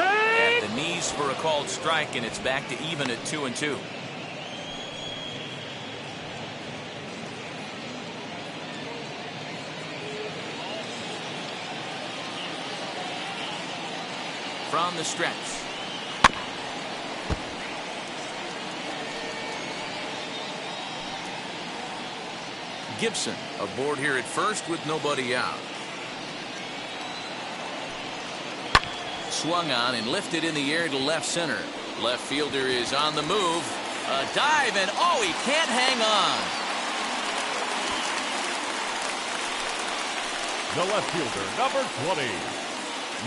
At the knees for a called strike, and it's back to even at 2-2. From the stretch. Gibson aboard here at first with nobody out. Swung on and lifted in the air to left center. Left fielder is on the move. A dive, and oh, he can't hang on. The left fielder, number 20,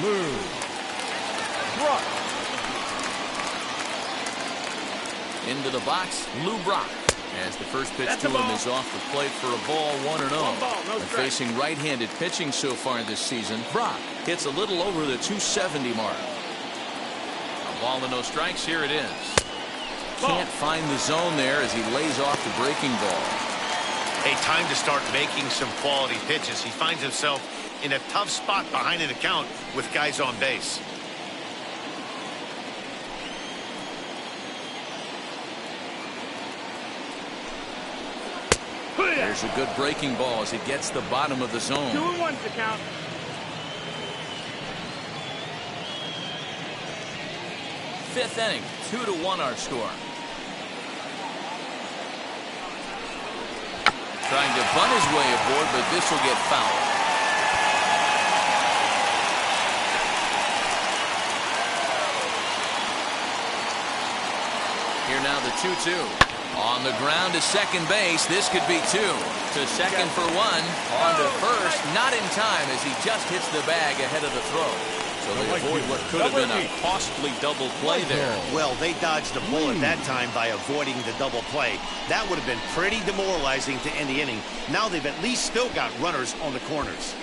Lou Brock. Into the box, Lou Brock. As the first pitch to him is off the plate for a ball, 1-0. Facing right-handed pitching so far this season, Brock hits a little over the 270 mark. A ball and no strikes, here it is. Can't find the zone there as he lays off the breaking ball. Hey, time to start making some quality pitches. He finds himself in a tough spot behind an account with guys on base. There's a good breaking ball as he gets the bottom of the zone. 2-1's the count. Fifth inning, 2-1 our score. Trying to bunt his way aboard, but this will get fouled. Here now the 2-2. On the ground to second base. This could be two. To second for one. On to first. Not in time as he just hits the bag ahead of the throw. So they avoid what could have been a costly double play there. Well, they dodged the bullet that time by avoiding the double play. That would have been pretty demoralizing to end the inning. Now they've at least still got runners on the corners.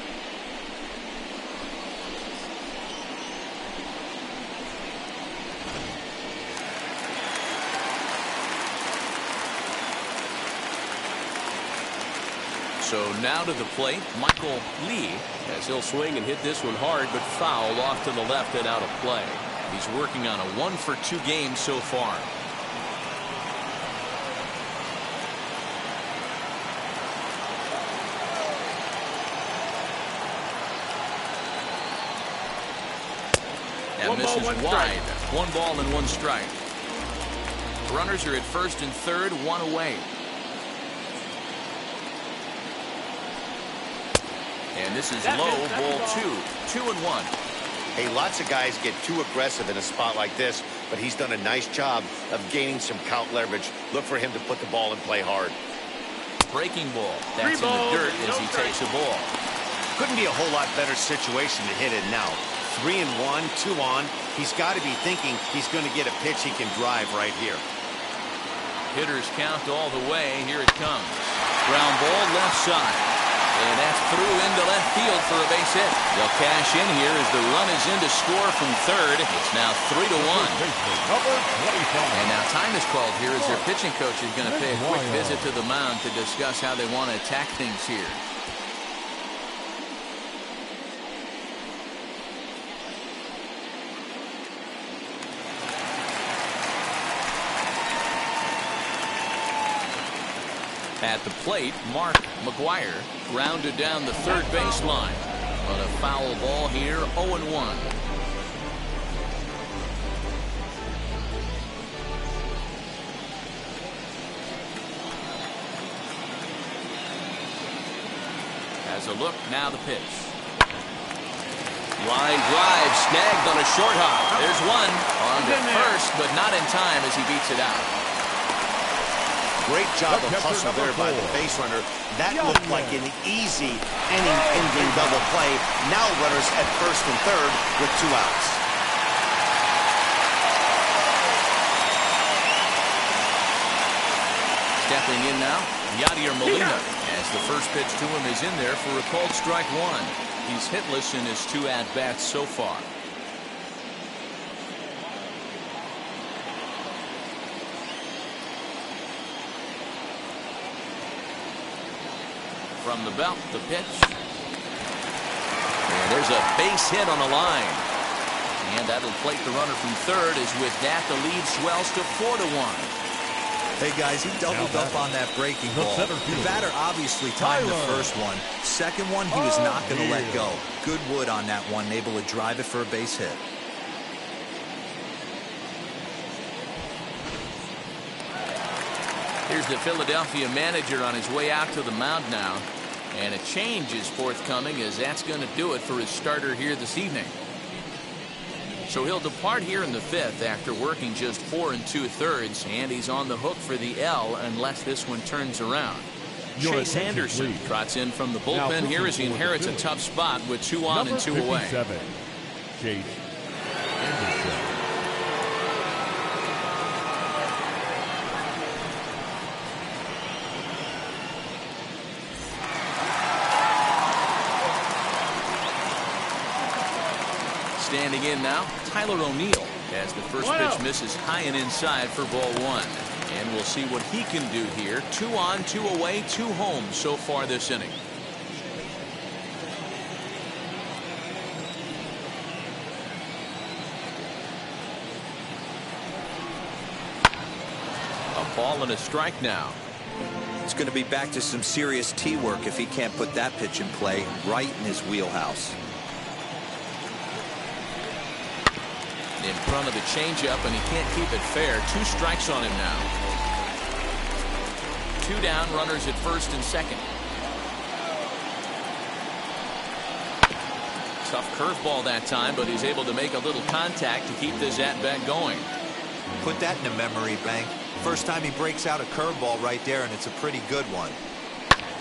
So now to the plate, Michael Lee, as he'll swing and hit this one hard, but foul off to the left and out of play. He's working on a 1-for-2 game so far. That misses wide. 1 ball and 1 strike. Runners are at first and third, 1 away. And this is low, ball 2. 2-1. Hey, lots of guys get too aggressive in a spot like this, but he's done a nice job of gaining some count leverage. Look for him to put the ball in play hard. Breaking ball. That's in the dirt as he takes a ball. Couldn't be a whole lot better situation to hit it now. 3-1, 2 on. He's got to be thinking he's going to get a pitch he can drive right here. Hitters count all the way. Here it comes. Ground ball left side. And that's through into left field for a base hit. They'll cash in here as the run is in to score from third. It's now 3-1. And now time is called here as their pitching coach is going to pay a quick visit to the mound to discuss how they want to attack things here. At the plate, Mark McGuire grounded down the third baseline. But a foul ball here, 0-1. As a look, now the pitch. Line drive, snagged on a short hop. There's one. On to first, but not in time as he beats it out. Great job of hustle there by the base runner. That looked like an easy inning-ending double play. Now runners at first and third with 2 outs. Stepping in now, Yadier Molina, as the first pitch to him is in there for a called strike 1. He's hitless in his 2 at-bats so far. From the belt, the pitch. And there's a base hit on the line. And that'll plate the runner from third, as with that the lead swells to 4-1. Hey guys, he doubled up on that breaking ball. The batter obviously timed the first one. Second one, he was not going to let go. Good wood on that one, able to drive it for a base hit. Here's the Philadelphia manager on his way out to the mound now. And a change is forthcoming, as that's going to do it for his starter here this evening. So he'll depart here in the 5th after working just 4 2/3, and he's on the hook for the L unless this one turns around. Chase Anderson trots in from the bullpen here as he inherits a tough spot with 2 on and 2 away. Chase Anderson. Standing in now, Tyler O'Neill, as the first pitch misses high and inside for ball 1. And we'll see what he can do here. 2 on, 2 away, 2 home so far this inning. A ball and a strike now. It's going to be back to some serious tee work if he can't put that pitch in play right in his wheelhouse. In front of the changeup, and he can't keep it fair. 2 strikes on him now. 2 down, runners at first and second. Tough curveball that time, but he's able to make a little contact to keep this at-bat going. Put that in the memory bank. First time he breaks out a curveball right there, and it's a pretty good one.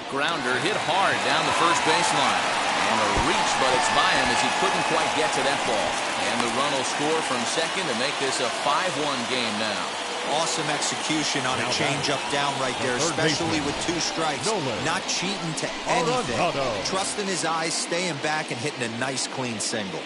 Grounder hit hard down the first baseline. And a reach, but it's by him as he couldn't quite get to that ball. And the run will score from second to make this a 5-1 game now. Awesome execution on a changeup down right there, especially with 2 strikes. Not cheating to anything. Trusting his eyes, staying back, and hitting a nice clean single.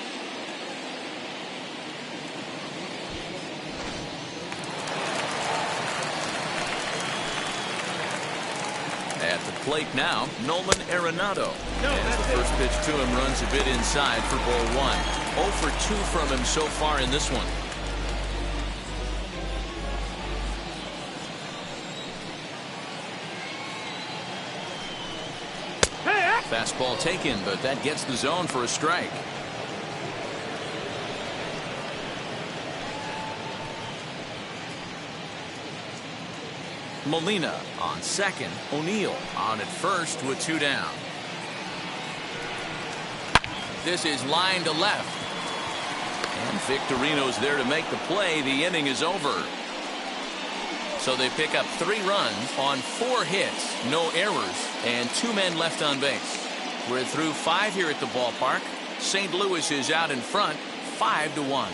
At the plate now, Nolan Arenado. And the first pitch to him runs a bit inside for ball 1. 0 for 2 from him so far in this one. Fastball taken, but that gets the zone for a strike. Molina on second. O'Neill on at first with 2 down. This is line to left. And Victorino's there to make the play. The inning is over. So they pick up 3 runs on 4 hits, no errors, and 2 men left on base. We're through 5 here at the ballpark. St. Louis is out in front, 5-1.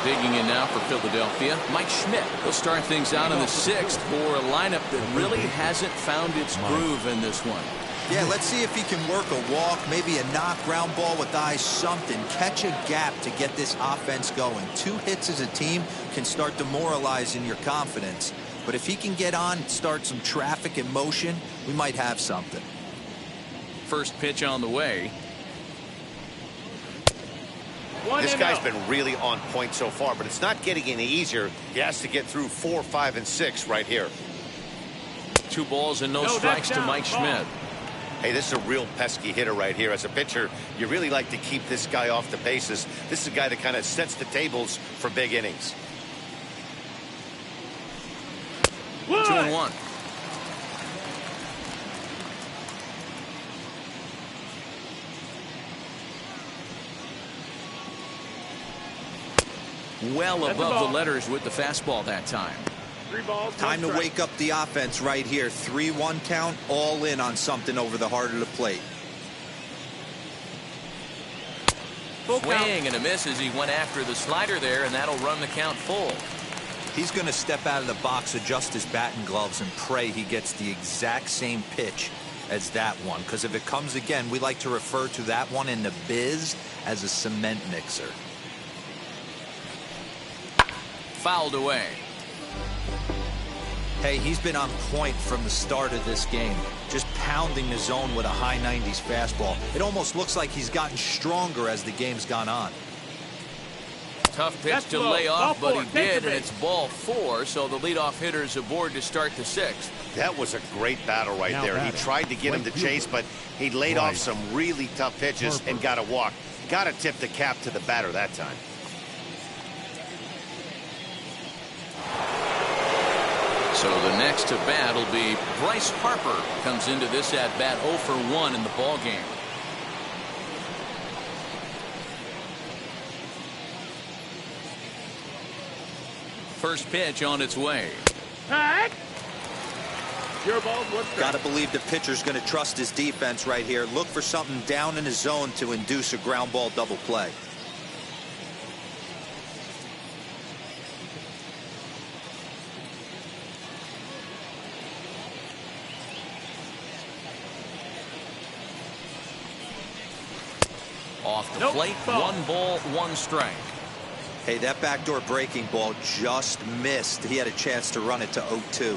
Digging in now for Philadelphia, Mike Schmidt. He'll start things out in the 6th for a lineup that really hasn't found its groove in this one. Yeah, let's see if he can work a walk, maybe a knock, ground ball with eyes, something. Catch a gap to get this offense going. 2 hits as a team can start demoralizing your confidence. But if he can get on, start some traffic in motion, we might have something. First pitch on the way. This guy's been really on point so far, but it's not getting any easier. He has to get through 4, 5, and 6 right here. 2 balls and no strikes to Mike Schmidt. Hey, this is a real pesky hitter right here. As a pitcher, you really like to keep this guy off the bases. This is a guy that kind of sets the tables for big innings. 2-1. Well above the letters with the fastball that time. 3 balls. Time to wake up the offense right here. 3-1 count, all in on something over the heart of the plate. Swing and a miss as he went after the slider there, and that'll run the count full. He's going to step out of the box, adjust his batting gloves, and pray he gets the exact same pitch as that one. Because if it comes again, we like to refer to that one in the biz as a cement mixer. Fouled away. Hey, he's been on point from the start of this game. Just pounding the zone with a high 90s fastball. It almost looks like he's gotten stronger as the game's gone on. Tough pitch to lay off, but he did, and it's ball 4, so the leadoff hitter's aboard to start the 6th. That was a great battle right there. He tried to get him to chase, but he laid off some really tough pitches and got a walk. Got to tip the cap to the batter that time. So the next to bat will be Bryce Harper. Comes into this at bat 0 for 1 in the ball game. First pitch on its way. Your ball's 1 strike. Got to believe the pitcher's going to trust his defense right here. Look for something down in his zone to induce a ground ball double play. Off the plate, 1 ball, 1 strike. Hey, that backdoor breaking ball just missed. He had a chance to run it to 0-2.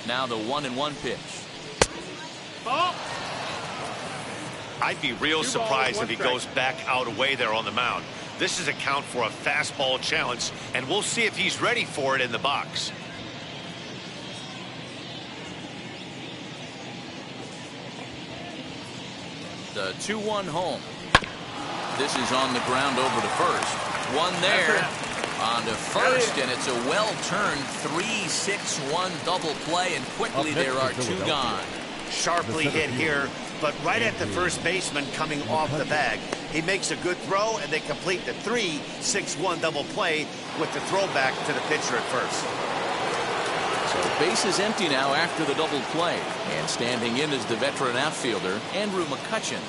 Now the 1-1 pitch. Ball. I'd be real surprised if he goes back out away there on the mound. This is a count for a fastball challenge, and we'll see if he's ready for it in the box. The 2-1 home. This is on the ground over to first. One there. On to first, and it's a well-turned 3-6-1 double play, and quickly there are two gone. Sharply hit here, but right at the first baseman coming off the bag. He makes a good throw, and they complete the 3-6-1 double play with the throwback to the pitcher at first. So base is empty now after the double play, and standing in is the veteran outfielder, Andrew McCutchen.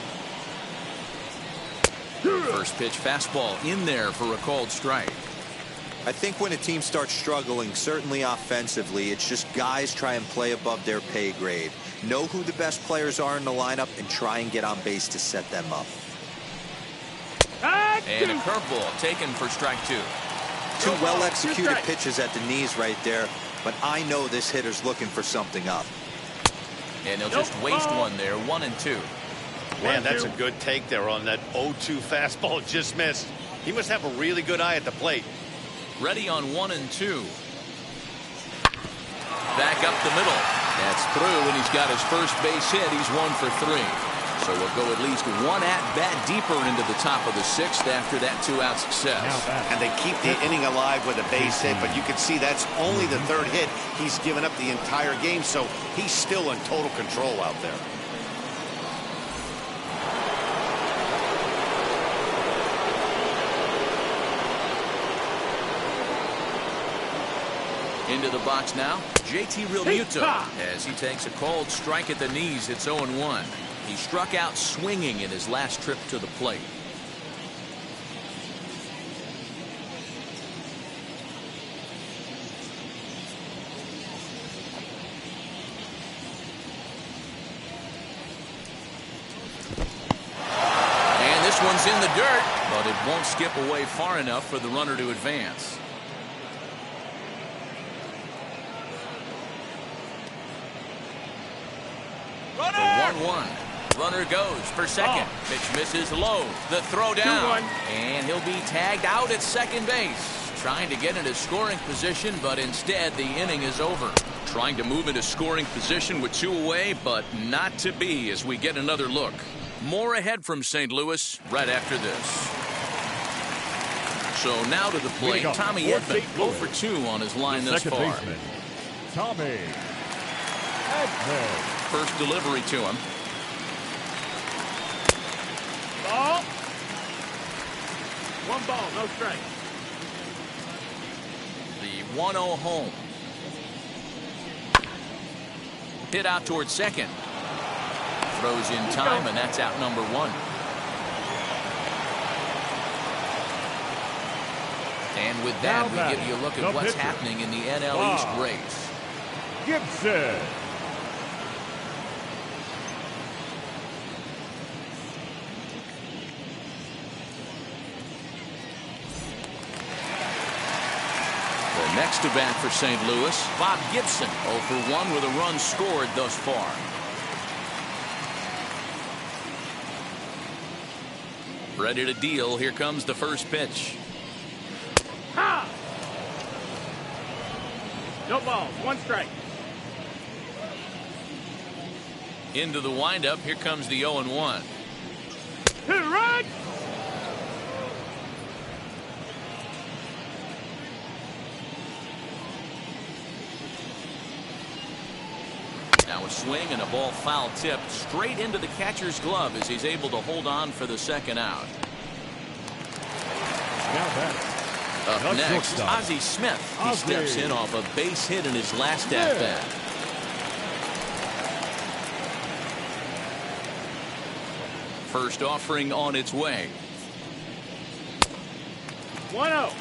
First pitch fastball in there for a called strike. I think when a team starts struggling, certainly offensively, it's just guys try and play above their pay grade. Know who the best players are in the lineup and try and get on base to set them up. And a curveball taken for strike two. Two well-executed pitches at the knees right there, but I know this hitter's looking for something up. And they'll just waste one there, 1-2. Man, that's a good take there on that 0-2 fastball just missed. He must have a really good eye at the plate. Ready on 1-2. Back up the middle. That's through, and he's got his first base hit. He's 1 for 3. So we'll go at least one at-bat deeper into the top of the sixth after that two-out success. And they keep the inning alive with a base hit, but you can see that's only the third hit. He's given up the entire game, so he's still in total control out there. Into the box now, JT Realmuto as he takes a called strike at the knees. It's 0-1. He struck out swinging in his last trip to the plate. And this one's in the dirt, but it won't skip away far enough for the runner to advance. The 1-1. Runner goes for second. Pitch misses low. The throw down. And he'll be tagged out at second base. Trying to get into scoring position, but instead the inning is over. Trying to move into scoring position with two away, but not to be as we get another look. More ahead from St. Louis right after this. So now to the plate, Tommy Edman, 0 for 2 on his line thus far. Baseman, Tommy Edman. First delivery to him. Ball. 1 ball, no strike. The 1-0 home. Hit out towards second. Throws in time, and that's out number 1. And with that, we give you a look at what's happening in the NL East race. Gibson. Next to bat for St. Louis, Bob Gibson, 0 for 1 with a run scored thus far. Ready to deal. Here comes the first pitch. Ha! No balls, 1 strike. Into the windup. Here comes the 0-1. Right. Now a swing and a ball foul tipped straight into the catcher's glove as he's able to hold on for the second out. Up next, Ozzie Smith. He steps in off a base hit in his last at-bat. First offering on its way. 1-0.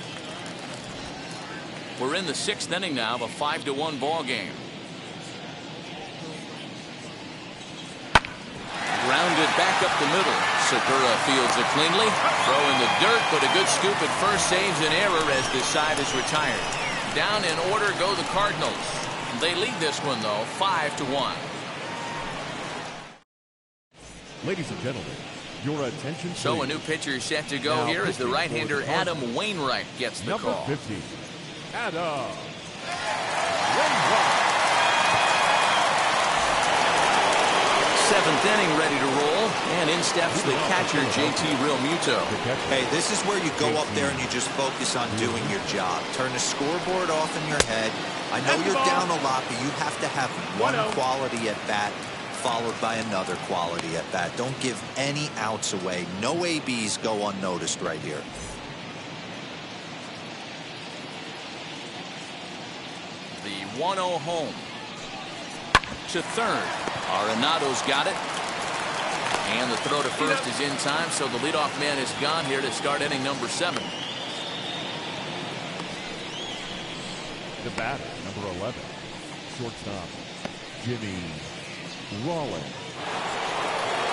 We're in the 6th inning now of a 5-1 ball game. Grounded back up the middle. Segura fields it cleanly. Throw in the dirt, but a good scoop at first saves an error as this side is retired. Down in order go the Cardinals. They lead this one, though, 5-1. Ladies and gentlemen, your attention please. So a new pitcher set to go now here as the right-hander Adam Wainwright gets the number call. 50, Adam Wainwright. seventh inning ready to roll, and in steps the catcher, JT Realmuto. Hey, this is where you go up there and you just focus on doing your job. Turn the scoreboard off in your head. I know you're down a lot, but you have to have one quality at bat followed by another quality at bat. Don't give any outs away. No ABs go unnoticed right here. The 1-0 home. To third. Arenado's got it. And the throw to first is in time, so the leadoff man is gone here to start inning number 7. The batter, number 11, shortstop, Jimmy Rollins.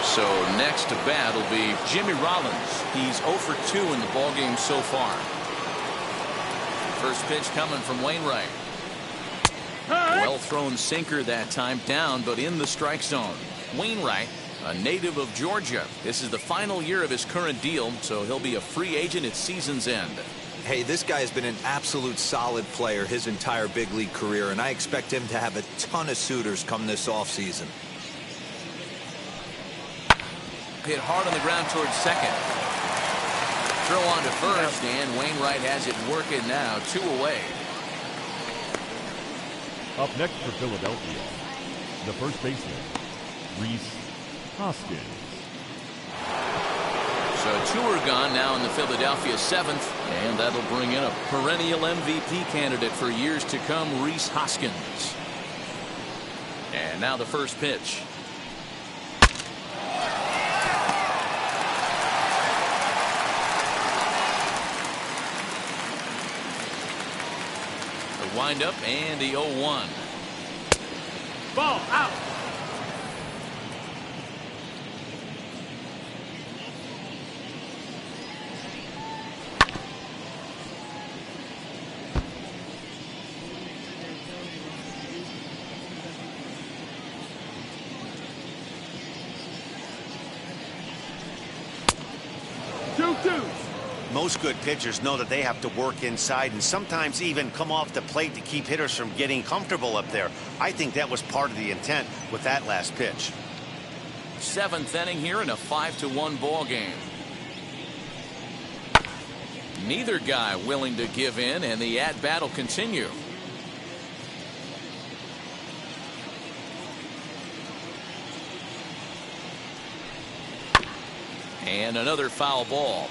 So next to bat will be Jimmy Rollins. He's 0 for 2 in the ballgame so far. First pitch coming from Wainwright. Well thrown sinker that time, down but in the strike zone. Wainwright, a native of Georgia. This is the final year of his current deal, so he'll be a free agent at season's end. Hey, this guy has been an absolute solid player his entire big league career, and I expect him to have a ton of suitors come this offseason. Hit hard on the ground towards second. Throw on to first, and Wainwright has it working now. 2 away. Up next for Philadelphia, the first baseman, Rhys Hoskins. So 2 are gone now in the Philadelphia 7th, and that'll bring in a perennial MVP candidate for years to come, Rhys Hoskins. And now the first pitch. The windup and the 0-1. Ball out. Most good pitchers know that they have to work inside and sometimes even come off the plate to keep hitters from getting comfortable up there. I think that was part of the intent with that last pitch. 7th inning here in a 5-1 ball game. Neither guy willing to give in, and the at-bat will continue. And another foul ball.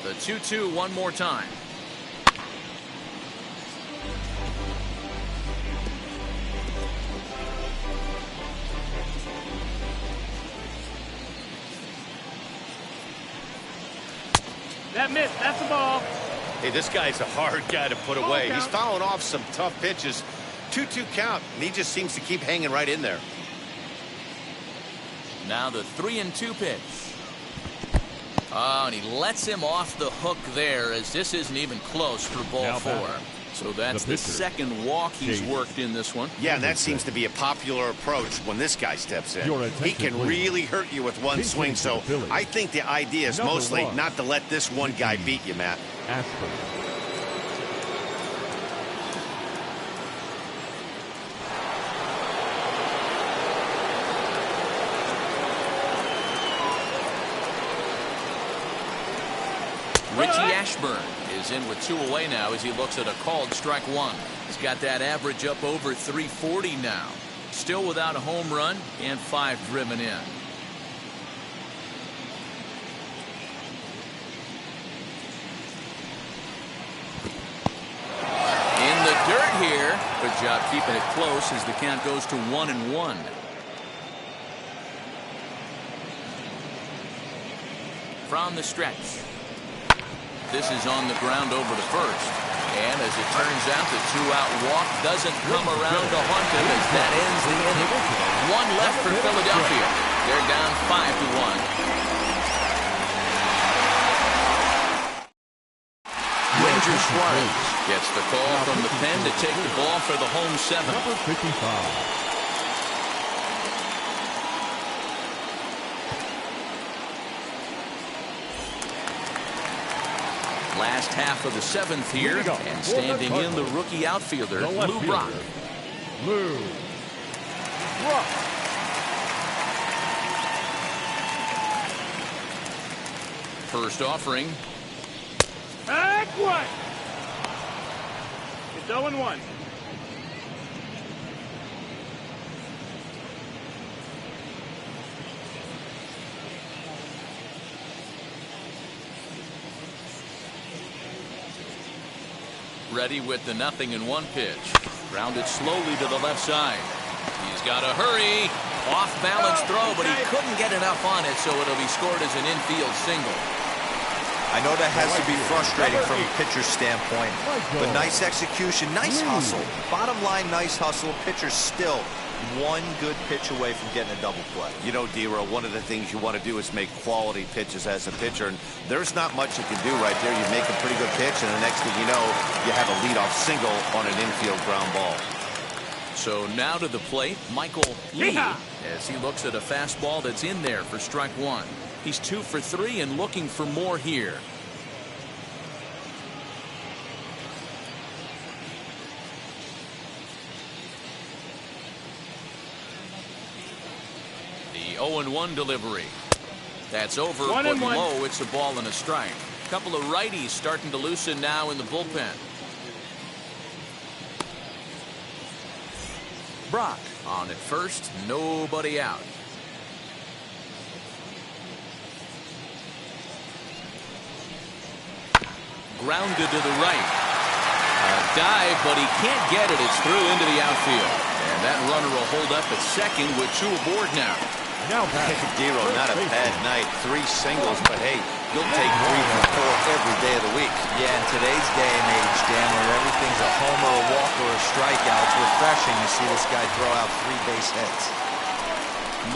The 2-2 one more time. That missed. That's the ball. Hey, this guy's a hard guy to put away. He's fouling off some tough pitches. 2-2 count, and he just seems to keep hanging right in there. Now the 3-2 pitch. Oh, and he lets him off the hook there, as this isn't even close for ball 4. So that's the second walk he's worked in this one. Yeah, and that seems to be a popular approach when this guy steps in. He can really hurt you with one swing, so I think the idea is mostly not to let this one guy beat you, Matt. Richie Ashburn is in with 2 away now as he looks at a called strike 1. He's got that average up over 340 now. Still without a home run and 5 driven in. In the dirt here. Good job keeping it close as the count goes to 1-1. From the stretch. This is on the ground over to first. And as it turns out, the 2-out walk doesn't come around to haunt him as that ends the inning. 1 left for Philadelphia. They're down 5-1. Ranger Suarez gets the call from the pen to take the ball for the home 7. Number 55. Last half of the 7th here, and standing in the rookie outfielder, Lou Brock. Lou Brock. First offering. And one. It's 0-1. Ready with the 0-1 pitch. Grounded slowly to the left side. He's got to hurry. Off balance throw, but he couldn't get enough on it, so it'll be scored as an infield single. I know that has to be frustrating from a pitcher's standpoint, but nice execution, nice hustle. Bottom line, nice hustle. Pitcher's still one good pitch away from getting a double play. You know, D-Row, one of the things you want to do is make quality pitches as a pitcher, and there's not much you can do right there. You make a pretty good pitch, and the next thing you know, you have a leadoff single on an infield ground ball. So now to the plate, Michael Lee, as he looks at a fastball that's in there for strike one. He's 2 for 3 and looking for more here. The 0-1 delivery. That's over, but low. It's a ball and a strike. A couple of righties starting to loosen now in the bullpen. Brock on at first, nobody out. Grounded to the right. A dive, but he can't get it. It's through into the outfield. And that runner will hold up at second with 2 aboard now. Now D-Row, not a bad night. 3 singles, but hey, you'll take 3 for 4 every day of the week. Yeah, in today's day and age, Dan, where everything's a homer, a walk, or a strikeout, it's refreshing to see this guy throw out 3 base hits.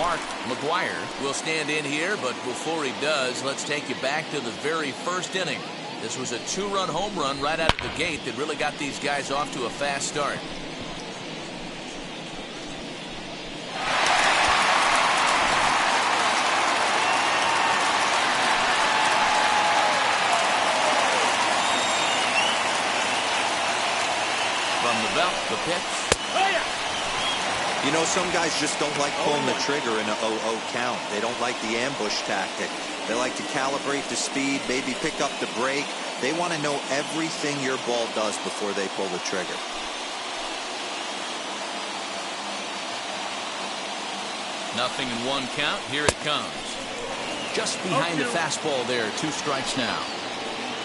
Mark McGwire will stand in here, but before he does, let's take you back to the very first inning. This was a 2-run home run right out of the gate that really got these guys off to a fast start. From the belt, the pitch. You know, some guys just don't like pulling the trigger in a 0-0 count. They don't like the ambush tactic. They like to calibrate the speed, maybe pick up the brake. They want to know everything your ball does before they pull the trigger. Nothing in 1 count. Here it comes. Just behind the fastball there. 2 strikes now.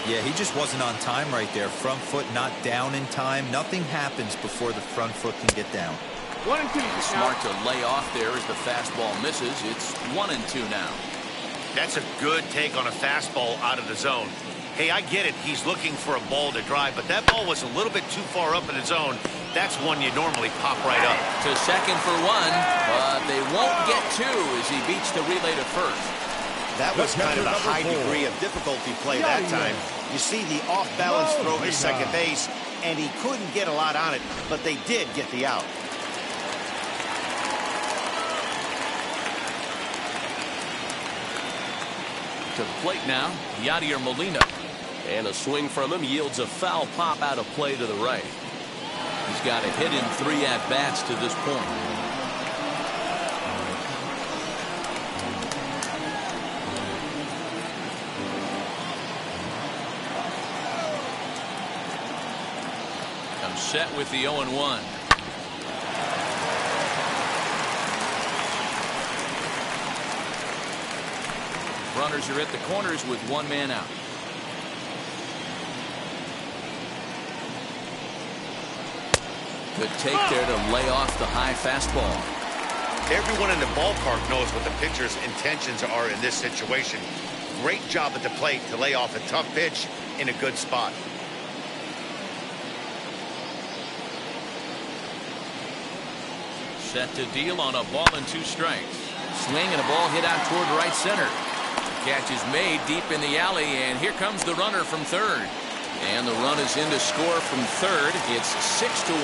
Yeah, he just wasn't on time right there. Front foot not down in time. Nothing happens before the front foot can get down. 1 and 2. Smart to lay off there as the fastball misses. It's 1 and 2 now. That's a good take on a fastball out of the zone. Hey, I get it. He's looking for a ball to drive, but that ball was a little bit too far up in the zone. That's one you normally pop right up. To second for 1, but they won't get 2 as he beats the relay to first. That was kind of a high degree of difficulty play that time. You see the off-balance throw to second base, and he couldn't get a lot on it, but they did get the out. To the plate now, Yadier Molina. And a swing from him yields a foul pop out of play to the right. He's got a hit in 3 at-bats to this point. I'm set with the 0-1. Runners are at the corners with 1 man out. Good take there to lay off the high fastball. Everyone in the ballpark knows what the pitcher's intentions are in this situation. Great job at the plate to lay off a tough pitch in a good spot. Set to deal on a ball and 2 strikes. Swing and a ball hit out toward right center. Catch is made deep in the alley, and here comes the runner from third. And the run is in to score from third. It's 6-1.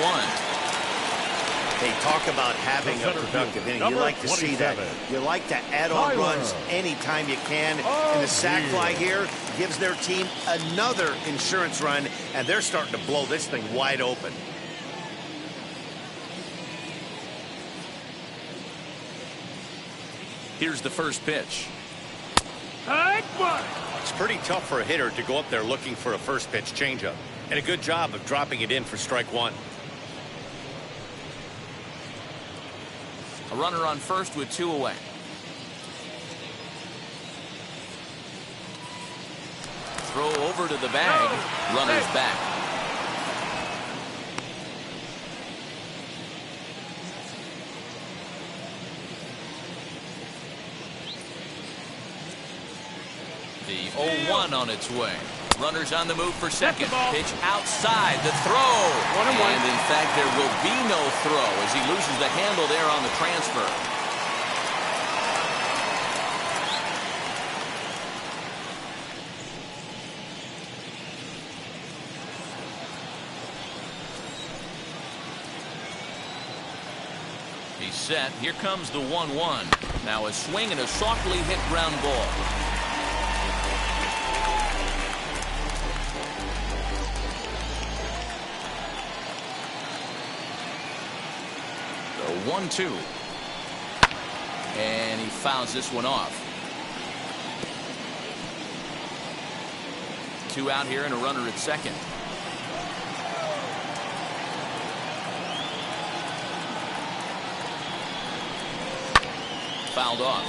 Hey, talk about having a productive inning. You like to see that. You like to add on runs anytime you can. And the sac fly here gives their team another insurance run, and they're starting to blow this thing wide open. Here's the first pitch. It's pretty tough for a hitter to go up there looking for a first pitch changeup. And a good job of dropping it in for strike one. A runner on first with 2 away. Throw over to the bag. Runner's back. The 0-1 on its way. Runners on the move for second. Pitch outside. The throw. And in fact, there will be no throw as he loses the handle there on the transfer. He's set. Here comes the 1-1. Now a swing and a softly hit ground ball. The 1-2. And he fouls this one off. 2 out here and a runner at second. Fouled off.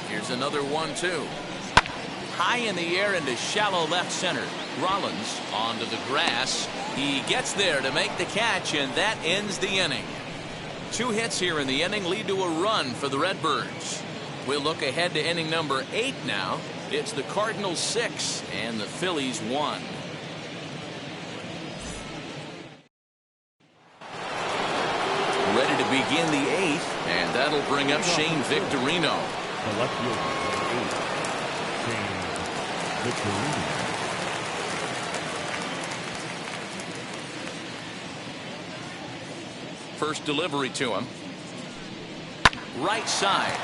Here's another 1-2. High in the air into shallow left center. Rollins onto the grass. He gets there to make the catch, and that ends the inning. 2 hits here in the inning lead to a run for the Redbirds. We'll look ahead to inning number 8 now. It's the Cardinals 6 and the Phillies 1. Ready to begin the 8th, and that'll bring up Shane Victorino. The left fielder, number 8, Shane Victorino. First delivery to him. Right side.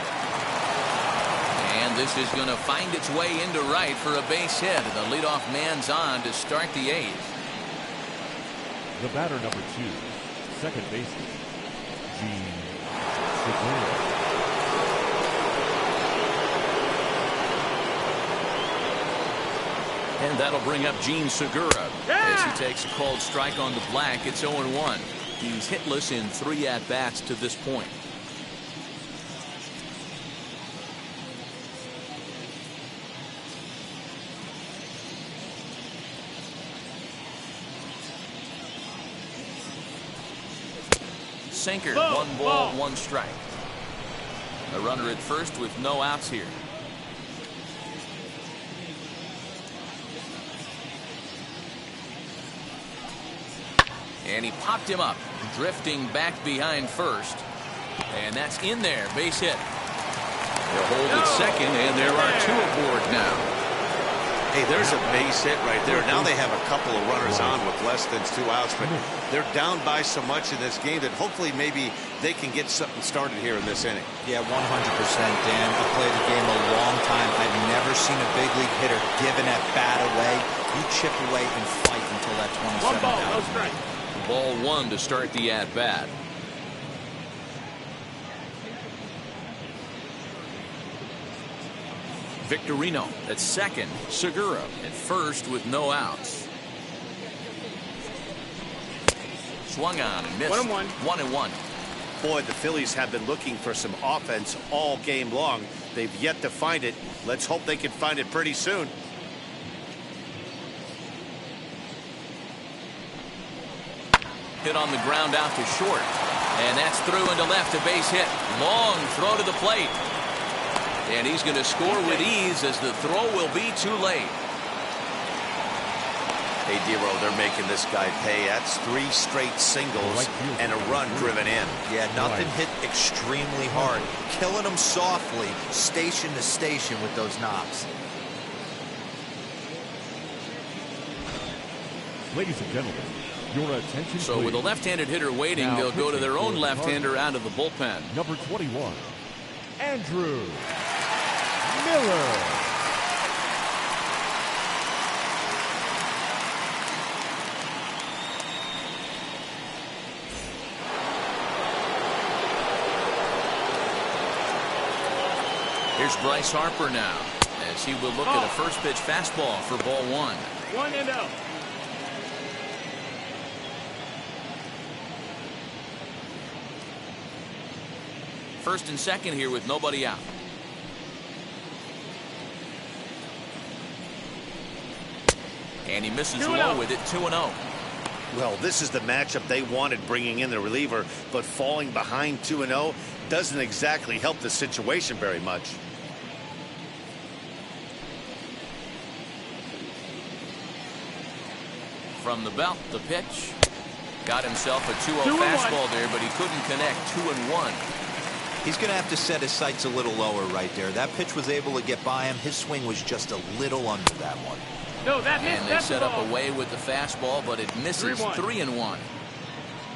And this is going to find its way into right for a base hit. The leadoff man's on to start the 8th. The batter, number 2, second baseman, Gene Segura. And that'll bring up Gene Segura as he takes a called strike on the black. It's 0-1. He's hitless in 3 at-bats to this point. Sinker, 1 ball, 1 strike. A runner at first with no outs here. And he popped him up, drifting back behind first. And that's in there, base hit. They'll hold at second, and there are 2 aboard now. Hey, there's a base hit right there. Now they have a couple of runners on with less than 2 outs, but they're down by so much in this game that hopefully maybe they can get something started here in this inning. Yeah, 100%, Dan. I played the game a long time. I've never seen a big league hitter give an at-bat away. You chip away and fight until that 27th out. 1 ball, no strike. Ball 1 to start the at-bat. Victorino at second. Segura at first with no outs. Swung on and missed. 1-1. 1-1. Boy, the Phillies have been looking for some offense all game long. They've yet to find it. Let's hope they can find it pretty soon. Hit on the ground out to short. And that's through into left, a base hit. Long throw to the plate. And he's going to score with ease as the throw will be too late. Hey, Dero, they're making this guy pay. That's 3 straight singles and a run driven in. Yeah, nothing hit extremely hard. Killing him softly, station to station with those knocks. Ladies and gentlemen, your attention. So with a left-handed hitter waiting, Now they'll go to their own pitching for the left-hander out of the bullpen. Number 21, Andrew Miller. Here's Bryce Harper now, as he will look at a first pitch fastball for ball 1. 1-0. First and second here with nobody out. And he misses low with it, 2-0. Well, this is the matchup they wanted, bringing in the reliever, but falling behind 2-0 doesn't exactly help the situation very much. From the belt, the pitch. Got himself a 2-0 fastball there, but he couldn't connect. 2-1. He's going to have to set his sights a little lower right there. That pitch was able to get by him. His swing was just a little under that one. No, that missed. And they set up a way with the fastball, but it misses. 3-1.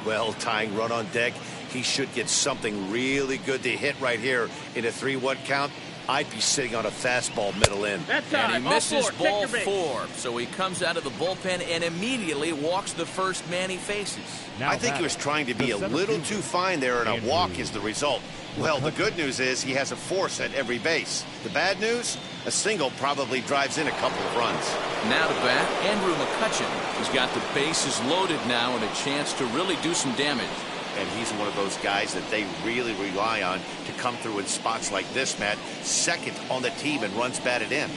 Well, tying run on deck. He should get something really good to hit right here in a 3-1 count. I'd be sitting on a fastball middle in. And he misses ball 4. So he comes out of the bullpen and immediately walks the first man he faces. I think he was trying to be a little too fine there, and a walk is the result. Well, the good news is he has a force at every base. The bad news? A single probably drives in a couple of runs. Now to bat, Andrew McCutchen. He's got the bases loaded now and a chance to really do some damage. And he's one of those guys that they really rely on to come through in spots like this, Matt. Second on the team and runs batted in.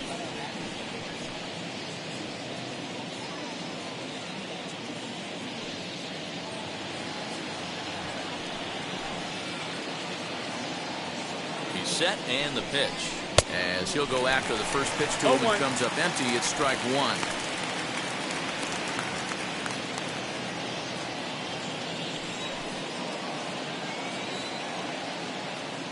He's set and the pitch. As he'll go after the first pitch to him and comes up empty, it's strike 1.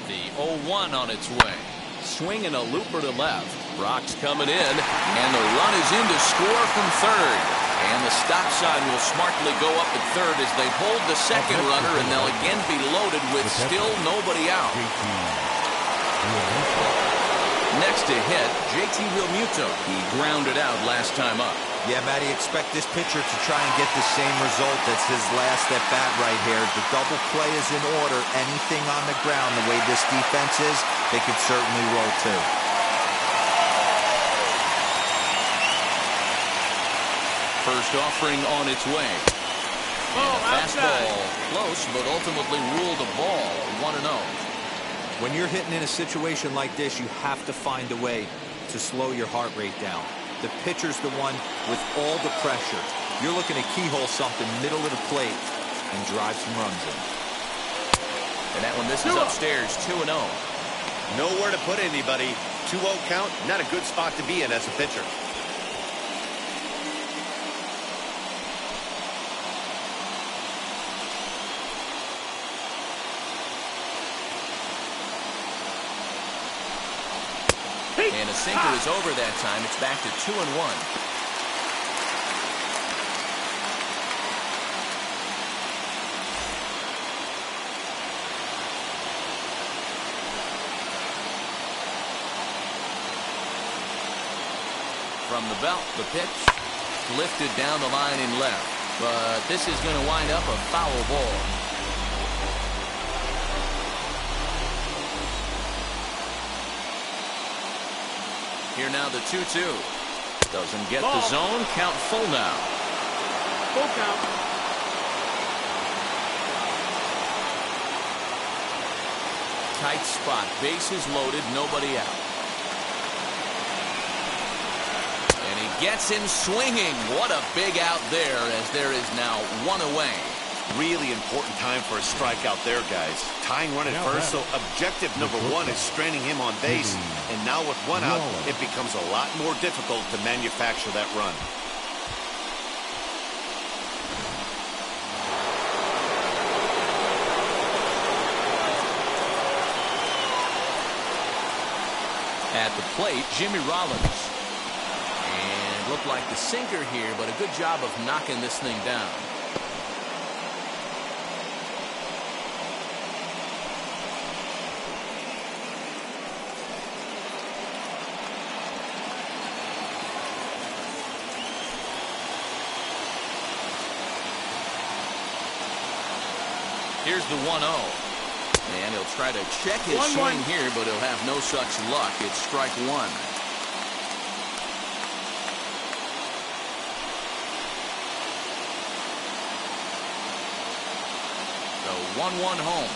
The 0-1 on its way. Swinging a looper to left. Brock's coming in, and the run is in to score from third. And the stop sign will smartly go up at third as they hold the second runner, and they'll again be loaded with still nobody out. Next to hit, JT Realmuto. He grounded out last time up. Yeah, Matty, expect this pitcher to try and get the same result. That's his last at bat right here. The double play is in order. Anything on the ground, the way this defense is, they could certainly roll too. First offering on its way. And a fastball close, but ultimately ruled a ball. 1-0. When you're hitting in a situation like this, you have to find a way to slow your heart rate down. The pitcher's the one with all the pressure. You're looking to keyhole something middle of the plate and drive some runs in. And that one misses upstairs, 2-0. Nowhere to put anybody. 2-0 count, not a good spot to be in as a pitcher. And a sinker is over that time. It's back to 2-1. From the belt, the pitch lifted down the line in left. But this is going to wind up a foul ball. Here now the 2-2. Doesn't get the zone. Count full now. Full count. Tight spot. Bases loaded. Nobody out. And he gets him swinging. What a big out there, as there is now one away. Really important time for a strikeout there, guys. Tying run at first, so objective number 1 is stranding him on base. And now with one out, it becomes a lot more difficult to manufacture that run. At the plate, Jimmy Rollins. And looked like the sinker here, but a good job of knocking this thing down. Here's the 1-0. And he'll try to check his swing here, but he'll have no such luck. It's strike one. The 1-1 home.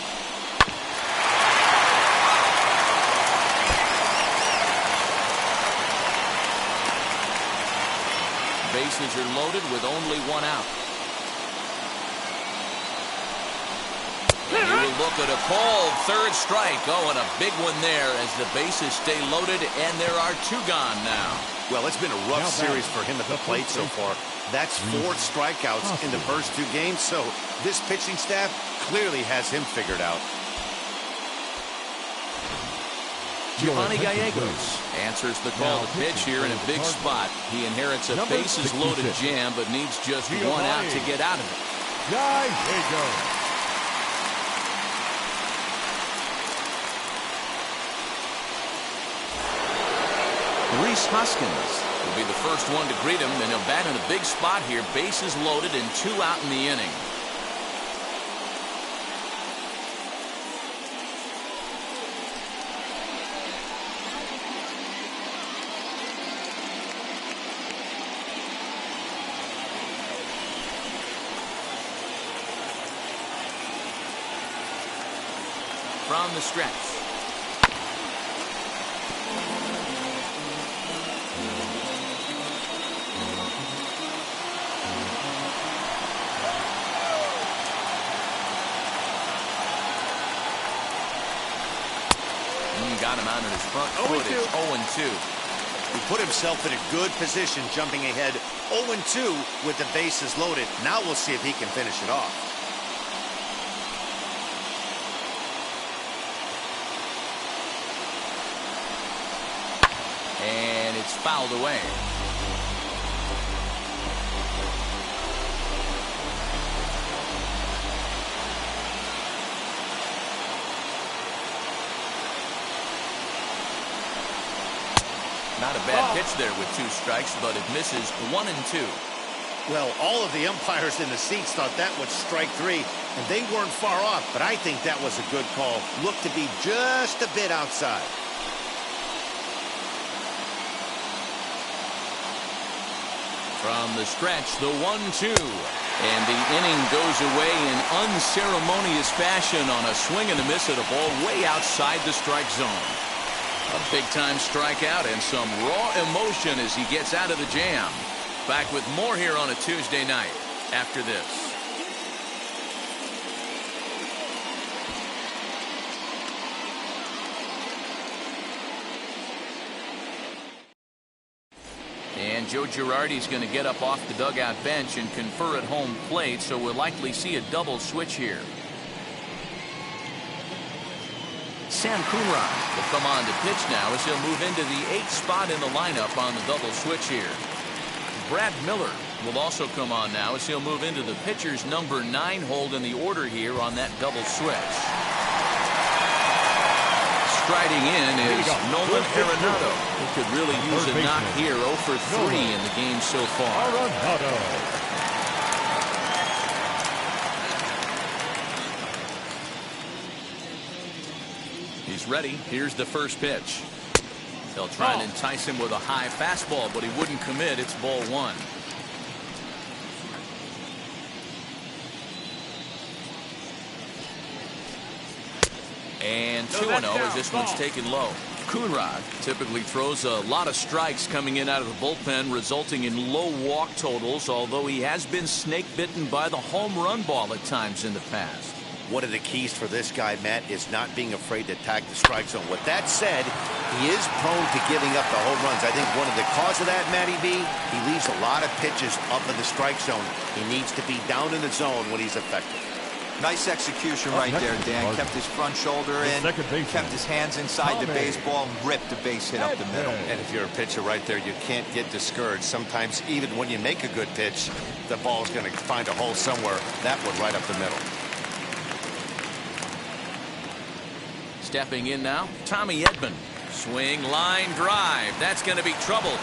Bases are loaded with only one out. Look at a called third strike. Oh, and a big one there as the bases stay loaded, and there are two gone now. Well, it's been a rough series for him at the plate so far. That's 4 strikeouts in the first 2 games, so this pitching staff clearly has him figured out. Giovanni Gallegos answers the call to pitch here in a big spot. He inherits a bases-loaded jam, but needs just one out to get out of it. Gallegos. Rhys Hoskins will be the first one to greet him, and he'll bat in a big spot here. Bases loaded and 2 out in the inning. From the stretch. Got him out in his front foot. It's 0-2. He put himself in a good position, jumping ahead 0-2 with the bases loaded. Now we'll see if he can finish it off. And it's fouled away. Not a bad pitch there with 2 strikes, but it misses 1 and 2. Well, all of the umpires in the seats thought that was strike 3, and they weren't far off, but I think that was a good call. Looked to be just a bit outside. From the stretch, the 1-2. And the inning goes away in unceremonious fashion on a swing and a miss at a ball way outside the strike zone. A big-time strikeout and some raw emotion as he gets out of the jam. Back with more here on a Tuesday night after this. And Joe Girardi's going to get up off the dugout bench and confer at home plate, so we'll likely see a double switch here. Sam Coonrod will come on to pitch now as he'll move into the 8th spot in the lineup on the double switch here. Brad Miller will also come on now as he'll move into the pitcher's number 9 hold in the order here on that double switch. Striding in is Nolan Arenado, who could really use a knock here. 0 for 3 in the game so far. Arenado. He's ready. Here's the first pitch. They'll try and entice him with a high fastball, but he wouldn't commit. It's ball 1. And 2-0 as this one's taken low. Coonrod typically throws a lot of strikes coming in out of the bullpen, resulting in low walk totals, although he has been snake bitten by the home run ball at times in the past. One of the keys for this guy, Matt, is not being afraid to attack the strike zone. With that said, he is prone to giving up the home runs. I think one of the cause of that, Matty B, he leaves a lot of pitches up in the strike zone. He needs to be down in the zone when he's effective. Nice execution right there, Dan. Kept his front shoulder in, kept his hands inside the baseball, and ripped the base hit up the middle. And if you're a pitcher right there, you can't get discouraged. Sometimes even when you make a good pitch, the ball's going to find a hole somewhere. That one right up the middle. Stepping in now, Tommy Edman. Swing, line, drive. That's going to be trouble.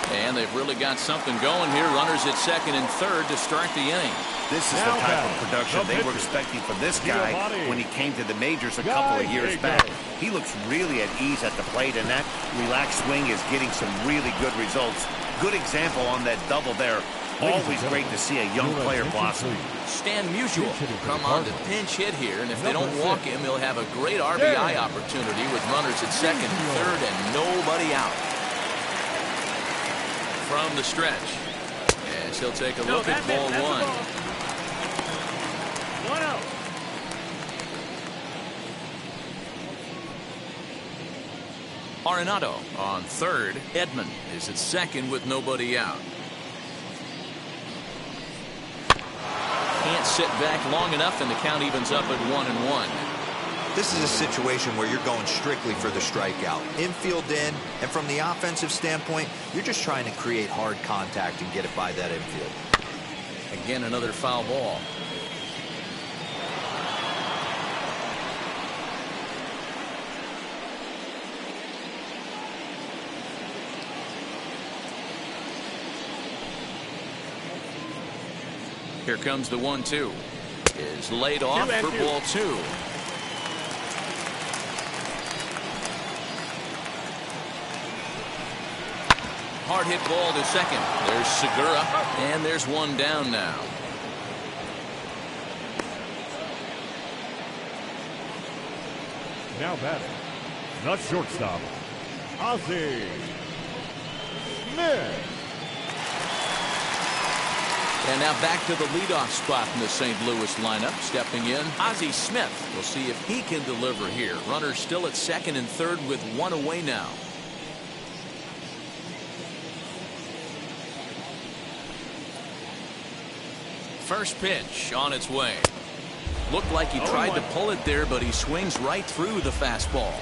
And they've really got something going here. Runners at second and third to start the inning. This is the type of production they were expecting from this guy when he came to the majors a couple of years back. He looks really at ease at the plate, and that relaxed swing is getting some really good results. Good example on that double there. Always great to see a young player blossom. Stan Musial come on to pinch hit here, and if they don't walk him, he'll have a great RBI opportunity with runners at second and third and nobody out. From the stretch, as he'll take a look at ball one. 1-0. Arenado on third. Edman is at second with nobody out. Can't sit back long enough, and the count evens up at 1-1. This is a situation where you're going strictly for the strikeout. Infield in, and from the offensive standpoint, you're just trying to create hard contact and get it by that infield. Again, another foul ball. Here comes the 1-2. Is laid off for ball two. Hard hit ball to second. There's Segura, and there's one down now. Now batting, the shortstop, Ozzie Smith. And now back to the leadoff spot in the St. Louis lineup. Stepping in, Ozzie Smith. We'll see if he can deliver here. Runners still at second and third with one away now. First pitch on its way. Looked like he tried to pull it there, but he swings right through the fastball.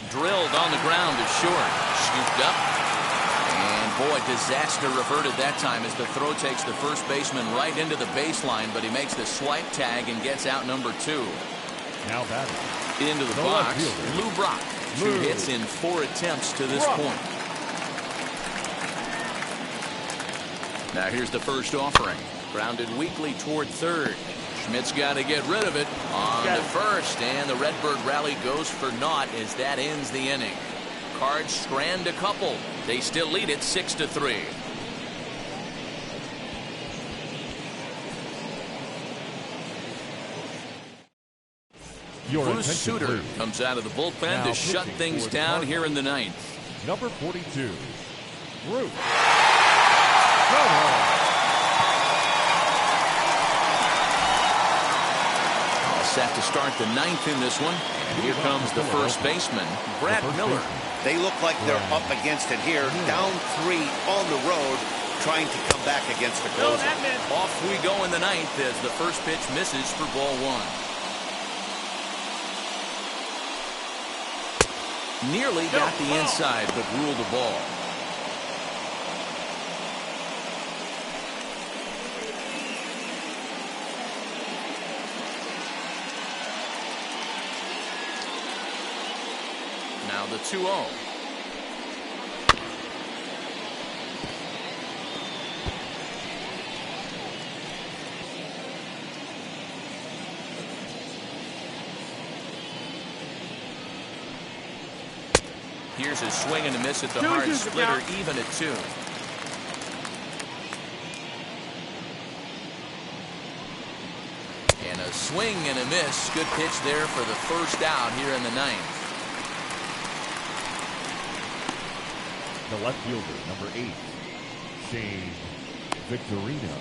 Drilled on the ground to short. Scooped up. And boy, disaster averted that time as the throw takes the first baseman right into the baseline, but he makes the swipe tag and gets out number two. Now batting. Into the box, Lou Brock. 2 hits in 4 attempts to this point. Now here's the first offering. Grounded weakly toward third. Schmidt's got to get rid of it on the first, and the Redbird rally goes for naught as that ends the inning. Cards strand a couple. They still lead it 6-3. Bruce Sutter comes out of the bullpen to shut things down here in the ninth. Number 42, Bruce. All set to start the ninth in this one. And here comes the first baseman, Brad Miller. They look like they're up against it here. Down 3 on the road, trying to come back against the closer. Off we go in the ninth as the first pitch misses for ball one. Nearly got the inside, but ruled the ball. Now the 2-0. Here's a swing and a miss at the hard splitter, even at 2. And a swing and a miss. Good pitch there for the first out here in the ninth. The left fielder, number 8, Shane Victorino.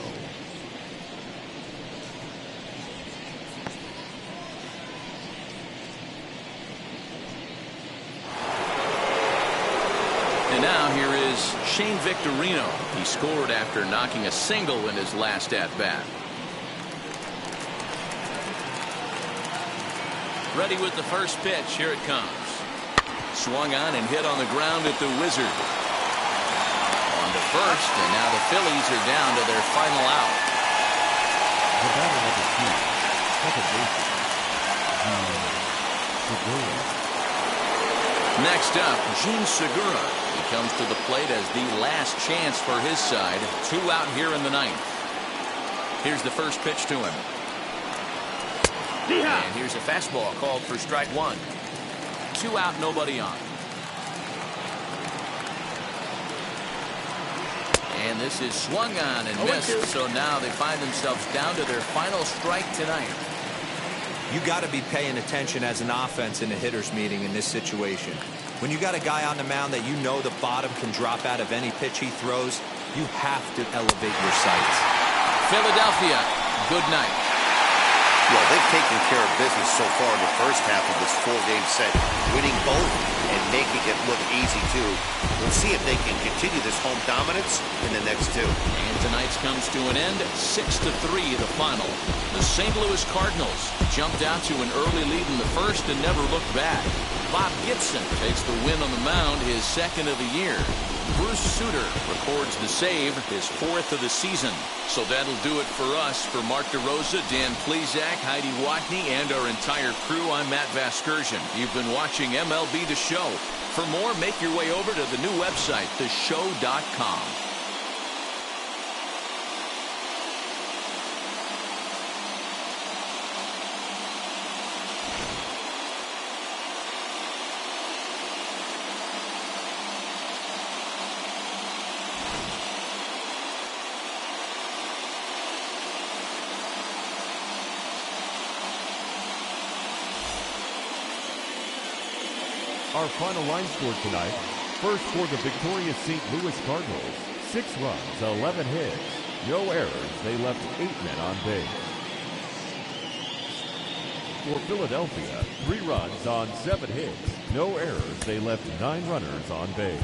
And now here is Shane Victorino. He scored after knocking a single in his last at-bat. Ready with the first pitch. Here it comes. Swung on and hit on the ground at the Wizard. On to first, and now the Phillies are down to their final out. The batter number 2, second baseman, Segura. Next up, Jean Segura. He comes to the plate as the last chance for his side. 2 out here in the 9th. Here's the first pitch to him. And here's a fastball called for strike 1. 2 out, nobody on. And this is swung on and missed, so now they find themselves down to their final strike tonight. You got to be paying attention as an offense in a hitter's meeting in this situation. When you got a guy on the mound that you know the bottom can drop out of any pitch he throws, you have to elevate your sights. Philadelphia, good night. Well, they've taken care of business so far in the first half of this 4-game set, winning both and making it look easy, too. We'll see if they can continue this home dominance in the next 2. And tonight's comes to an end, 6-3 the final. The St. Louis Cardinals jumped out to an early lead in the first and never looked back. Bob Gibson takes the win on the mound, his 2nd of the year. Bruce Sutter records the save, his 4th of the season. So that'll do it for us. For Mark DeRosa, Dan Plesac, Heidi Watney, and our entire crew, I'm Matt Vasgersian. You've been watching MLB The Show. For more, make your way over to the new website, theshow.com. Our final line score tonight. First for the victorious St. Louis Cardinals. 6 runs, 11 hits. No errors. They left 8 men on base. For Philadelphia, 3 runs on 7 hits. No errors. They left 9 runners on base.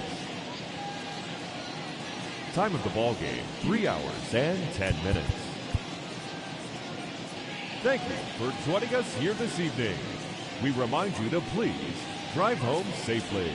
Time of the ball game, 3 hours and 10 minutes. Thank you for joining us here this evening. We remind you to please drive home safely.